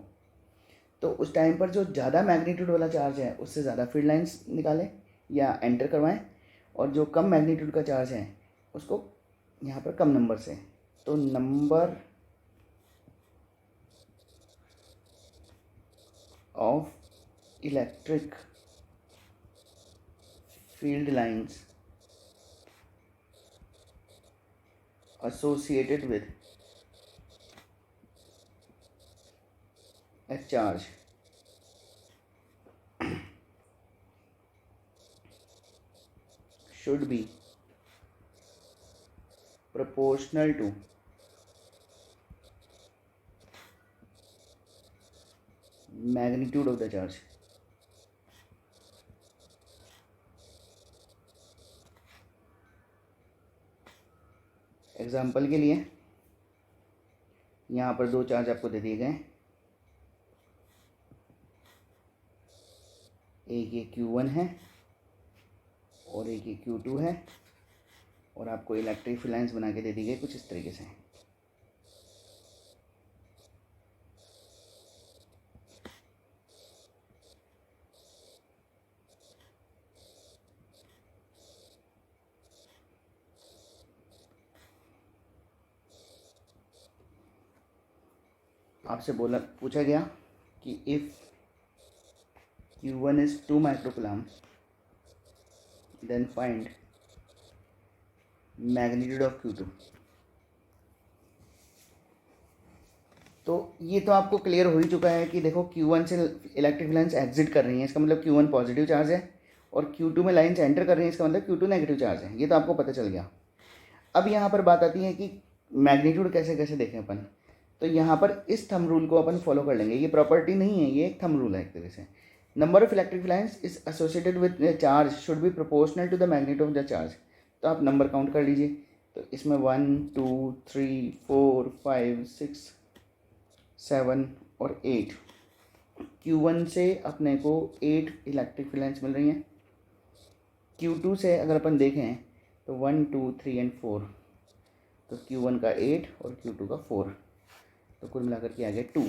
तो उस टाइम पर जो ज़्यादा मैग्नीट्यूड वाला चार्ज है उससे ज़्यादा फील्ड लाइन्स निकालें या एंटर करवाएं, और जो कम मैग्नीट्यूड का चार्ज है उसको यहाँ पर कम नंबर से। तो number of electric field lines associated with a charge should be proportional to magnitude of the charge। Example के लिए यहाँ पर दो चार्ज आपको दे दिए गए, एक ये Q1 है और एक ये Q2 है, और आपको इलेक्ट्रिक फील्ड लाइन्स बना के दे दी गई कुछ इस तरीके से। आपसे पूछा गया कि if Q1 is 2 microcoulomb then find magnitude of Q2। तो ये तो आपको क्लियर हो ही चुका है कि देखो Q1 से इलेक्ट्रिक लाइन्स एग्जिट कर रही हैं, इसका मतलब Q1 पॉजिटिव चार्ज है, और Q2 में लाइन्स एंटर कर रही हैं, इसका मतलब Q2 नेगेटिव चार्ज है। ये तो आपको पता चल गया। अब यहाँ पर बात आती है कि मैग्नीट्यूड कैसे कैसे देखें अपन। तो यहाँ पर इस थंब रूल को अपन फॉलो कर लेंगे। ये प्रॉपर्टी नहीं है, ये एक थंब रूल है एक तरह से। Number of electric lines is associated with charge should be proportional to the magnitude of the charge. तो आप नंबर काउंट कर लीजिए। तो इसमें 1 2 3 4 5 6 7 और 8, Q1 से अपने को 8 इलेक्ट्रिक फील्ड लाइन्स मिल रही हैं। Q2 से अगर अपन देखें तो 1 2 3 एंड 4, तो Q1 का 8 और Q2 का 4, तो कुल मिलाकर के आ गया 2।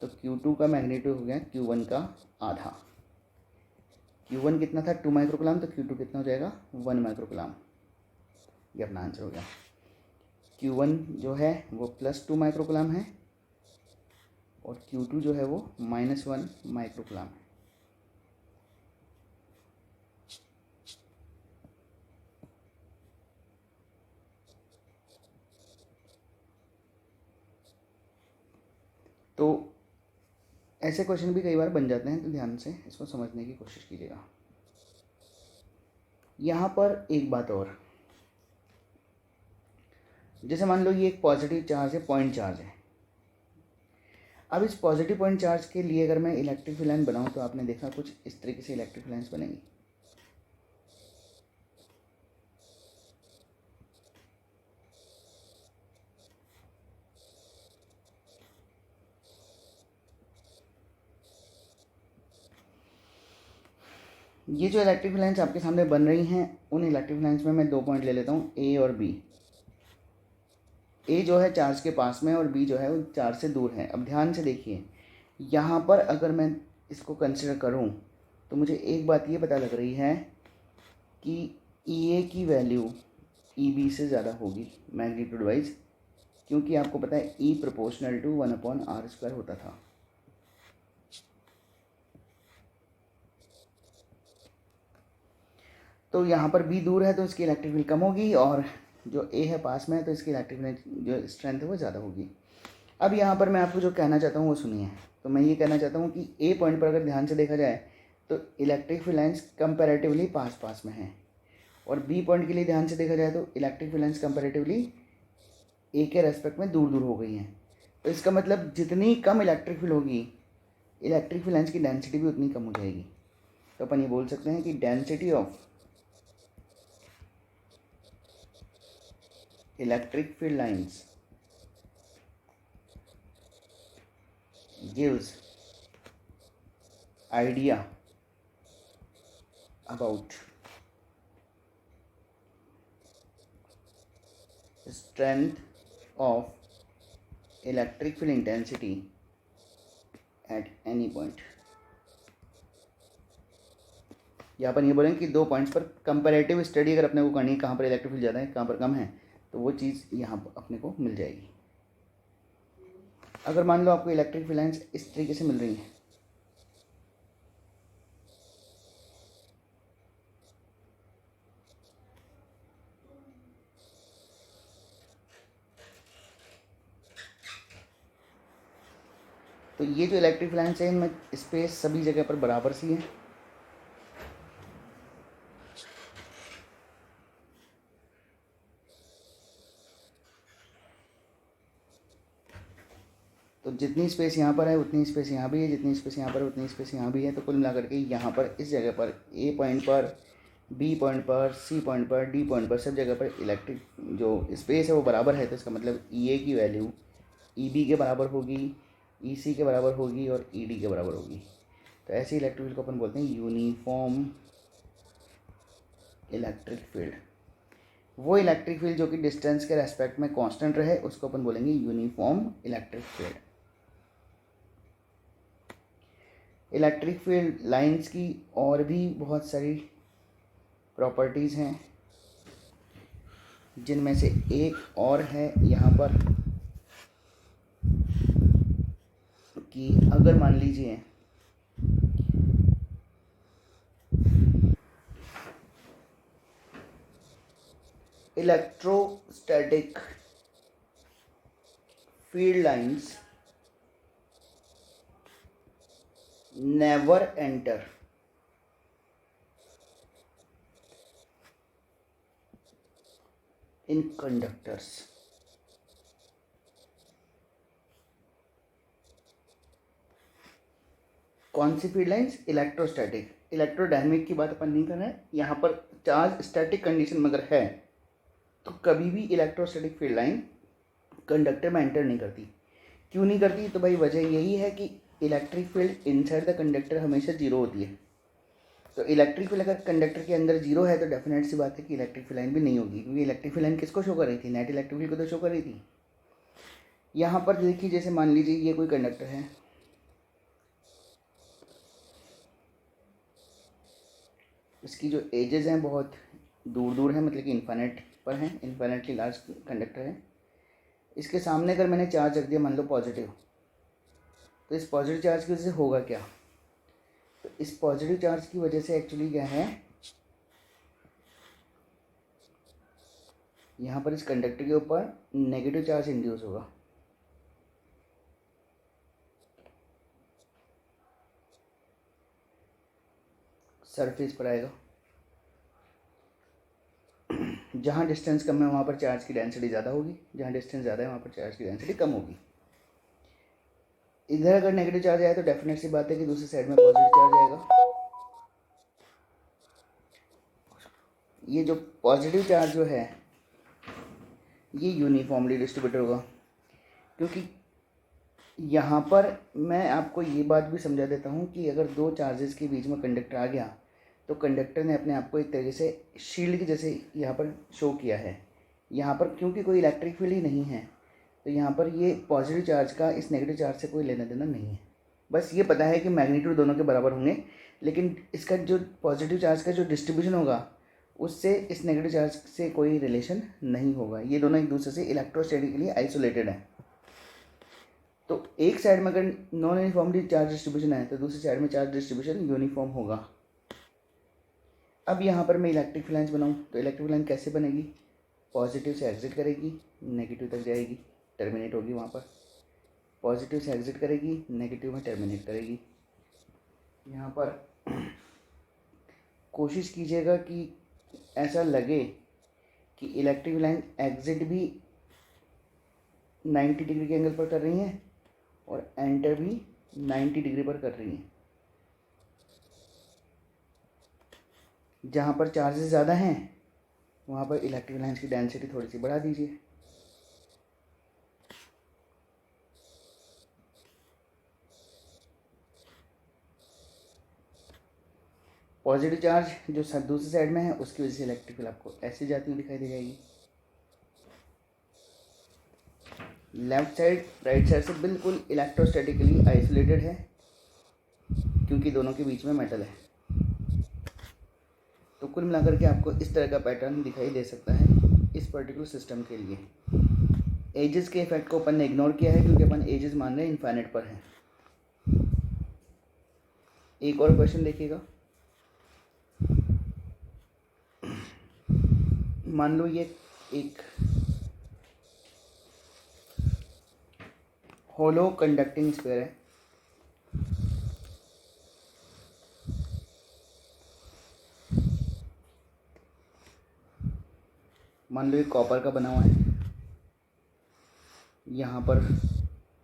तो Q2 का मैग्नीट्यूड हो गया Q1 का आधा। Q1 कितना था 2 माइक्रोकुलाम, तो Q2 कितना हो जाएगा 1 माइक्रोकुलाम। ये अपना आंसर हो गया। Q1 जो है वो +2 माइक्रोकुलाम है और Q2 जो है वो -1 माइक्रोकुलाम है। तो ऐसे क्वेश्चन भी कई बार बन जाते हैं, तो ध्यान से इसको समझने की कोशिश कीजिएगा। यहाँ पर एक बात और, जैसे मान लो ये एक पॉजिटिव चार्ज है, पॉइंट चार्ज है। अब इस पॉजिटिव पॉइंट चार्ज के लिए अगर मैं इलेक्ट्रिक फील्ड लाइन बनाऊँ तो आपने देखा कुछ इस तरीके से इलेक्ट्रिक फील्ड लाइन्स बनेंगी। ये जो इलेक्ट्रिक फील्ड लाइन्स आपके सामने बन रही हैं, उन इलेक्ट्रिक लाइन्स में मैं 2 पॉइंट ले लेता हूँ, ए और बी। ए जो है चार्ज के पास में और बी जो है वो चार्ज से दूर है। अब ध्यान से देखिए, यहाँ पर अगर मैं इसको कंसिडर करूँ तो मुझे एक बात ये पता लग रही है कि ई ए की वैल्यू ई बी से ज़्यादा होगी मैग्नीट्यूड वाइज, क्योंकि आपको पता है ई प्रोपोर्शनल टू 1/r² होता था। तो यहाँ पर बी दूर है तो इसकी इलेक्ट्रिक फील्ड कम होगी, और जो ए है पास में है तो इसकी इलेक्ट्रिक फील्ड जो स्ट्रेंथ है वो ज़्यादा होगी। अब यहाँ पर मैं आपको जो कहना चाहता हूँ वो सुनिए। तो मैं ये कहना चाहता हूँ कि ए पॉइंट पर अगर ध्यान से देखा जाए तो इलेक्ट्रिक फील्ड लाइन्स कंपैरेटिवली पास पास में हैं, और बी पॉइंट के लिए ध्यान से देखा जाए तो इलेक्ट्रिक फील्ड लाइन्स कंपैरेटिवली ए के रेस्पेक्ट में दूर दूर हो गई हैं। तो इसका मतलब जितनी कम इलेक्ट्रिक फील्ड होगी, इलेक्ट्रिक फील्ड लाइन्स की डेंसिटी भी उतनी कम हो जाएगी। तो अपन ये बोल सकते हैं कि density of electric field lines gives idea about strength of electric field intensity at any point। यहाँ पर ये बोलेंगे कि 2 पॉइंट्स पर कंपैरेटिव स्टडी अगर अपने को करनी है, कहाँ पर इलेक्ट्रिक फील्ड ज़्यादा है कहाँ पर कम है, तो वो चीज़ यहाँ पर अपने को मिल जाएगी। अगर मान लो आपको इलेक्ट्रिक फील्ड लाइन्स इस तरीके से मिल रही हैं, तो ये जो इलेक्ट्रिक फील्ड लाइन्स हैं इनमें स्पेस सभी जगह पर बराबर सी है। तो जितनी स्पेस यहाँ पर है उतनी स्पेस यहाँ भी है, जितनी स्पेस यहाँ पर है उतनी स्पेस यहाँ भी है। तो कुल मिलाकर के यहाँ पर इस जगह पर ए पॉइंट पर, बी पॉइंट पर, सी पॉइंट पर, डी पॉइंट पर, सब जगह पर इलेक्ट्रिक जो स्पेस है वो बराबर है। तो इसका मतलब ई ए की वैल्यू ई बी के बराबर होगी, ई सी के बराबर होगी और ई डी के बराबर होगी। तो ऐसे इलेक्ट्रिक फील्ड को अपन बोलते हैं यूनिफॉर्म इलेक्ट्रिक फील्ड। वो इलेक्ट्रिक फील्ड जो कि डिस्टेंस के रेस्पेक्ट में कांस्टेंट रहे उसको अपन बोलेंगे uniform electric field. Electric field lines की और भी बहुत सारी प्रॉपर्टीज़ हैं, जिनमें से एक और है यहाँ पर कि अगर मान लीजिए electrostatic field lines never enter in conductors। कौन सी फील्ड लाइंस? इलेक्ट्रोस्टैटिक। इलेक्ट्रोडायनेमिक की बात अपन नहीं कर रहे हैं यहाँ पर। चार्ज स्टैटिक कंडीशन में अगर है तो कभी भी इलेक्ट्रोस्टैटिक फील्ड लाइन कंडक्टर में एंटर नहीं करती, क्यों नहीं करती? तो भाई वजह यही है कि electric field inside the conductor हमेशा जीरो होती है। तो इलेक्ट्रिक फील्ड अगर कंडक्टर के अंदर जीरो है तो डेफिनेट सी बात है कि इलेक्ट्रिक फील्ड लाइन भी नहीं होगी, क्योंकि इलेक्ट्रिक फील्ड लाइन किसको शो कर रही थी? नेट इलेक्ट्रिक फील्ड को तो शो कर रही थी। यहाँ पर देखिए, जैसे मान लीजिए ये कोई कंडक्टर है, इसकी जो एजेस हैं बहुत दूर दूर हैं, मतलब कि इन्फाइनाइट पर हैं, इन्फाइनाइटली लार्ज कंडक्टर है। इसके सामने अगर मैंने चार्ज रख दिया मान लो पॉजिटिव, तो इस पॉजिटिव चार्ज की वजह से होगा क्या? तो इस पॉजिटिव चार्ज की वजह से एक्चुअली क्या है, यहाँ पर इस कंडक्टर के ऊपर नेगेटिव चार्ज इंड्यूस होगा। सरफेस पर आएगा, जहाँ डिस्टेंस कम है वहाँ पर चार्ज की डेंसिटी ज़्यादा होगी, जहाँ डिस्टेंस ज़्यादा है वहाँ पर चार्ज की डेंसिटी कम होगी। इधर अगर नेगेटिव चार्ज आए तो डेफिनेट सी बात है कि दूसरी साइड में पॉजिटिव चार्ज आएगा। ये जो पॉजिटिव चार्ज जो है ये यूनिफॉर्मली डिस्ट्रीब्यूटेड होगा, क्योंकि यहाँ पर मैं आपको ये बात भी समझा देता हूँ कि अगर दो चार्जेस के बीच में कंडक्टर आ गया तो कंडक्टर ने अपने आप को एक तरीके से शील्ड के जैसे यहाँ पर शो किया है। यहाँ पर क्योंकि कोई इलेक्ट्रिक फील्ड ही नहीं है तो यहाँ पर ये पॉजिटिव चार्ज का इस नेगेटिव चार्ज से कोई लेना देना नहीं है। बस ये पता है कि मैग्नीट्यूड दोनों के बराबर होंगे, लेकिन इसका जो पॉजिटिव चार्ज का जो डिस्ट्रीब्यूशन होगा उससे इस नेगेटिव चार्ज से कोई रिलेशन नहीं होगा। ये दोनों एक दूसरे से इलेक्ट्रोस्टैटिकली आइसोलेटेड हैं। तो एक साइड में अगर नॉन यूनिफॉर्मली चार्ज डिस्ट्रीब्यूशन है तो दूसरी साइड में चार्ज डिस्ट्रीब्यूशन यूनिफॉर्म होगा। अब यहाँ पर मैं इलेक्ट्रिक फील्ड लाइन्स बनाऊँ तो इलेक्ट्रिक फील्ड लाइन कैसे बनेगी? पॉजिटिव से एग्जिट करेगी, नेगेटिव तक जाएगी, टर्मिनेट होगी वहाँ पर। पॉजिटिव से एग्जिट करेगी, नेगेटिव में टर्मिनेट करेगी। यहाँ पर कोशिश कीजिएगा कि ऐसा लगे कि इलेक्ट्रिक लाइन एग्जिट भी 90 डिग्री के एंगल पर कर रही हैं और एंटर भी 90 डिग्री पर कर रही हैं। जहाँ पर चार्जेस ज़्यादा हैं वहाँ पर इलेक्ट्रिक लाइन्स की डेंसिटी थोड़ी सी बढ़ा दीजिए। पॉजिटिव चार्ज जो दूसरी साइड में है उसकी वजह से इलेक्ट्रिक फील्ड आपको ऐसे जाती हुई दिखाई दे जाएगी। लेफ्ट साइड राइट साइड से बिल्कुल इलेक्ट्रोस्टैटिकली आइसोलेटेड है, क्योंकि दोनों के बीच में मेटल है। तो कुल मिलाकर के आपको इस तरह का पैटर्न दिखाई दे सकता है इस पर्टिकुलर सिस्टम के लिए। एजेस के इफेक्ट को अपन ने इग्नोर किया है क्योंकि अपन एजेस मान रहे हैं इनफाइनाइट पर हैं। एक और क्वेश्चन देखिएगा। मान लो ये एक होलो कंडक्टिंग स्फीयर है। मान लो ये कॉपर का बना हुआ है, यहाँ पर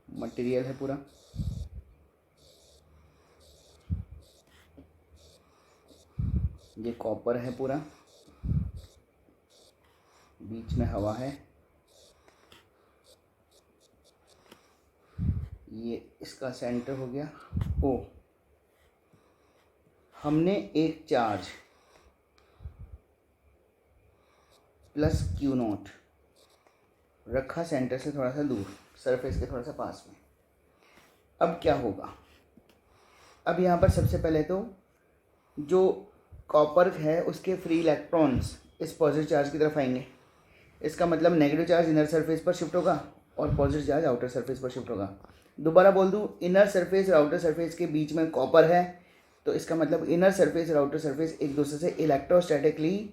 मटेरियल है पूरा, ये कॉपर है पूरा, बीच में हवा है, ये इसका सेंटर हो गया ओ। हमने एक चार्ज प्लस क्यू नॉट रखा सेंटर से थोड़ा सा दूर, सरफेस के थोड़ा सा पास में। अब क्या होगा? अब यहाँ पर सबसे पहले तो जो कॉपर है उसके फ्री इलेक्ट्रॉन्स इस पॉजिटिव चार्ज की तरफ आएंगे। इसका मतलब नेगेटिव चार्ज इनर सरफेस पर शिफ्ट होगा और पॉजिटिव चार्ज आउटर सरफेस पर शिफ्ट होगा। दोबारा बोल दूँ, इनर सरफेस और आउटर सरफेस के बीच में कॉपर है, तो इसका मतलब इनर सरफेस और आउटर सरफेस एक दूसरे से इलेक्ट्रोस्टैटिकली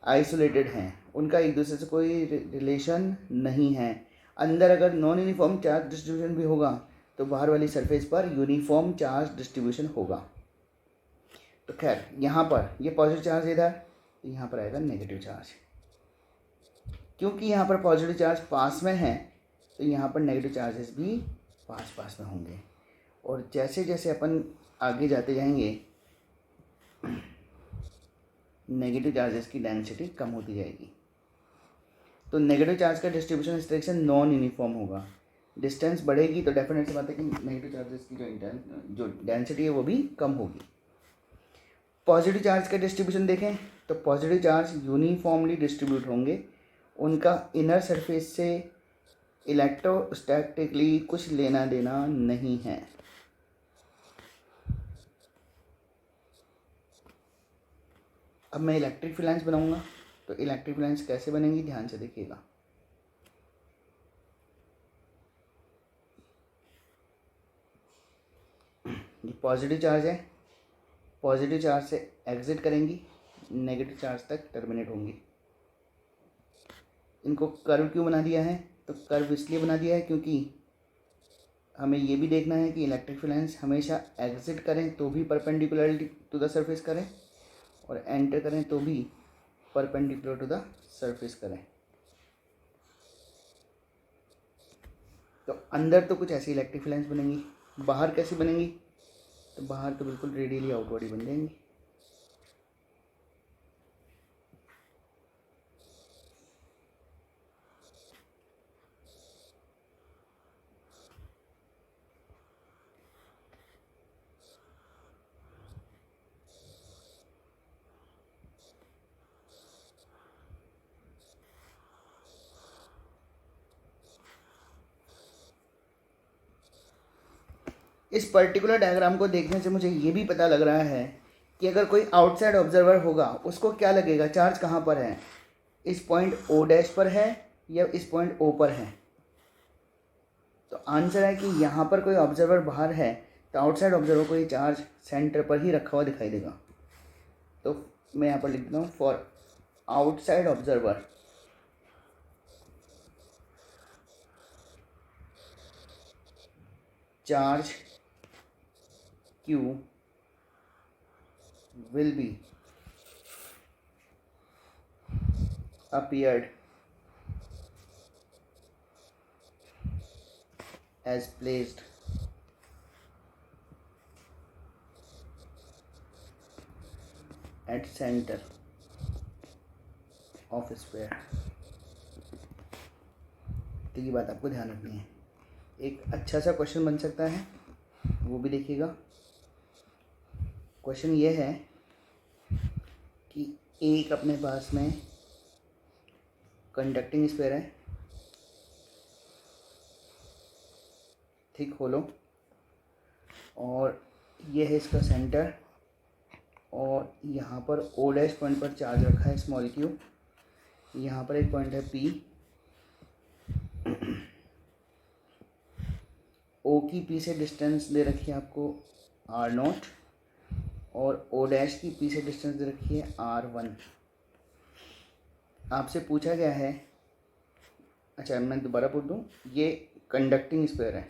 आइसोलेटेड हैं, उनका एक दूसरे से कोई रिलेशन नहीं है। अंदर अगर नॉन यूनिफॉर्म चार्ज डिस्ट्रीब्यूशन भी होगा तो बाहर वाली सरफेस पर यूनिफॉर्म चार्ज डिस्ट्रीब्यूशन होगा। तो खैर यहाँ पर ये पॉजिटिव चार्ज इधर, तो यहाँ पर आएगा नेगेटिव चार्ज। क्योंकि यहाँ पर पॉजिटिव चार्ज पास में है तो यहाँ पर नेगेटिव चार्जेस भी पास पास में होंगे, और जैसे जैसे अपन आगे जाते जाएंगे नेगेटिव चार्जेस की डेंसिटी कम होती जाएगी। तो नेगेटिव चार्ज का डिस्ट्रीब्यूशन इस तरह से नॉन यूनिफॉर्म होगा। डिस्टेंस बढ़ेगी तो डेफिनेट सी बात है कि नेगेटिव चार्जेस की जो डेंसिटी है वो भी कम होगी। पॉजिटिव चार्ज का डिस्ट्रीब्यूशन देखें तो पॉजिटिव चार्ज यूनिफॉर्मली डिस्ट्रीब्यूट होंगे, उनका इनर सरफेस से इलेक्ट्रोस्टैटिकली कुछ लेना देना नहीं है। अब मैं इलेक्ट्रिक फिलांस बनाऊंगा, तो इलेक्ट्रिक फिलांस कैसे बनेंगी ध्यान से देखिएगा। ये पॉजिटिव चार्ज है, पॉजिटिव चार्ज से एग्जिट करेंगी, नेगेटिव चार्ज तक टर्मिनेट होंगी। इनको कर्व क्यों बना दिया है, तो कर्व इसलिए बना दिया है क्योंकि हमें ये भी देखना है कि इलेक्ट्रिक फिलांस हमेशा एग्जिट करें तो भी परपेंडिकुलर टू द सरफेस करें, और एंटर करें तो भी परपेंडिकुलर टू द सरफेस करें। तो अंदर तो कुछ ऐसी इलेक्ट्रिक फिलांस बनेंगी, बाहर कैसी बनेंगी, तो बाहर तो बिल्कुल रेडियली आउटवर्ड ही बन जाएंगी। इस पर्टिकुलर डायग्राम को देखने से मुझे ये भी पता लग रहा है कि अगर कोई आउटसाइड ऑब्जर्वर होगा उसको क्या लगेगा, चार्ज कहाँ पर है, इस पॉइंट ओ डैश पर है या इस पॉइंट ओ पर है। तो आंसर है कि यहाँ पर कोई ऑब्जर्वर बाहर है तो आउटसाइड ऑब्जर्वर को ये चार्ज सेंटर पर ही रखा हुआ दिखाई देगा। तो मैं यहाँ पर लिख देता हूँ for outside observer charge Q will be appeared as placed at center of sphere। तो ये बात आपको ध्यान रखनी है। एक अच्छा सा क्वेश्चन बन सकता है, वो भी देखिएगा। क्वेश्चन ये है कि एक अपने पास में कंडक्टिंग स्फीयर है, ठीक होलो, और ये है इसका सेंटर, और यहाँ पर ओ डैश पॉइंट पर चार्ज रखा है स्मॉल क्यू, यहाँ पर एक पॉइंट है पी, ओ की पी से डिस्टेंस दे रखी है आपको आर नॉट, और ओ डैश की पी से डिस्टेंस दे रखी है R1। आपसे पूछा गया है, अच्छा मैं दोबारा बोल दूँ, ये कंडक्टिंग स्फीयर है।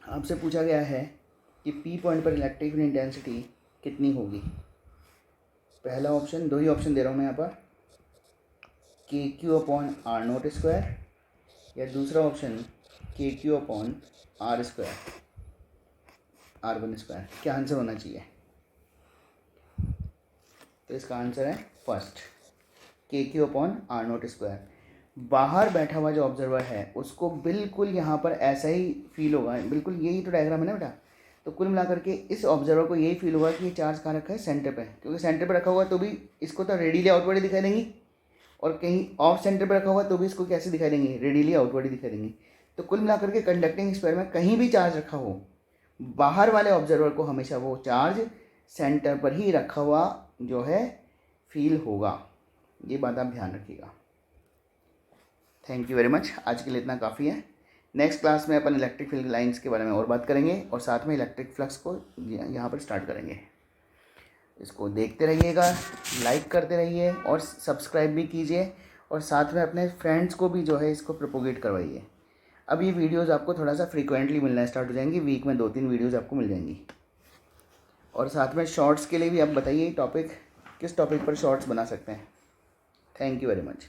आपसे पूछा गया है कि P पॉइंट पर इलेक्ट्रिक फील्ड इंटेंसिटी कितनी होगी। पहला ऑप्शन, दो ही ऑप्शन दे रहा हूँ मैं यहाँ पर, KQ/R0², या दूसरा ऑप्शन KQ/R², R1²। क्या आंसर होना चाहिए, तो इसका आंसर है फर्स्ट KQ/R0²। बाहर बैठा हुआ जो ऑब्जर्वर है उसको बिल्कुल यहाँ पर ऐसा ही फील होगा, बिल्कुल यही तो डायग्राम है ना बेटा। तो कुल मिलाकर के इस ऑब्जर्वर को यही फील होगा कि ये चार्ज कहाँ रखा है, सेंटर पे, क्योंकि सेंटर पे रखा हुआ तो भी इसको तो रेडियली आउटवर्ड दिखाई देंगी, और कहीं ऑफ सेंटर पे रखा हुआ तो भी इसको कैसे दिखाई देंगे, रेडियली आउटवर्ड दिखाई देंगी। तो कुल मिलाकर के कंडक्टिंग स्फीयर में कहीं भी चार्ज रखा हो, बाहर वाले ऑब्जर्वर को हमेशा वो चार्ज सेंटर पर ही रखा हुआ जो है फील होगा। ये बात आप ध्यान रखिएगा। Thank you very much. आज के लिए इतना काफ़ी है। नेक्स्ट क्लास में अपन इलेक्ट्रिक फील्ड लाइंस के बारे में और बात करेंगे, और साथ में इलेक्ट्रिक फ्लक्स को यहाँ पर स्टार्ट करेंगे। इसको देखते रहिएगा, लाइक करते रहिए और सब्सक्राइब भी कीजिए, और साथ में अपने फ्रेंड्स को भी जो है इसको प्रोपोगेट करवाइए। अब ये वीडियोज़ आपको थोड़ा सा फ्रीक्वेंटली मिलना स्टार्ट हो जाएंगी, वीक में 2-3 वीडियोज़ आपको मिल जाएंगी। और साथ में शॉर्ट्स के लिए भी आप बताइए टॉपिक, किस टॉपिक पर शॉर्ट्स बना सकते हैं। Thank you very much.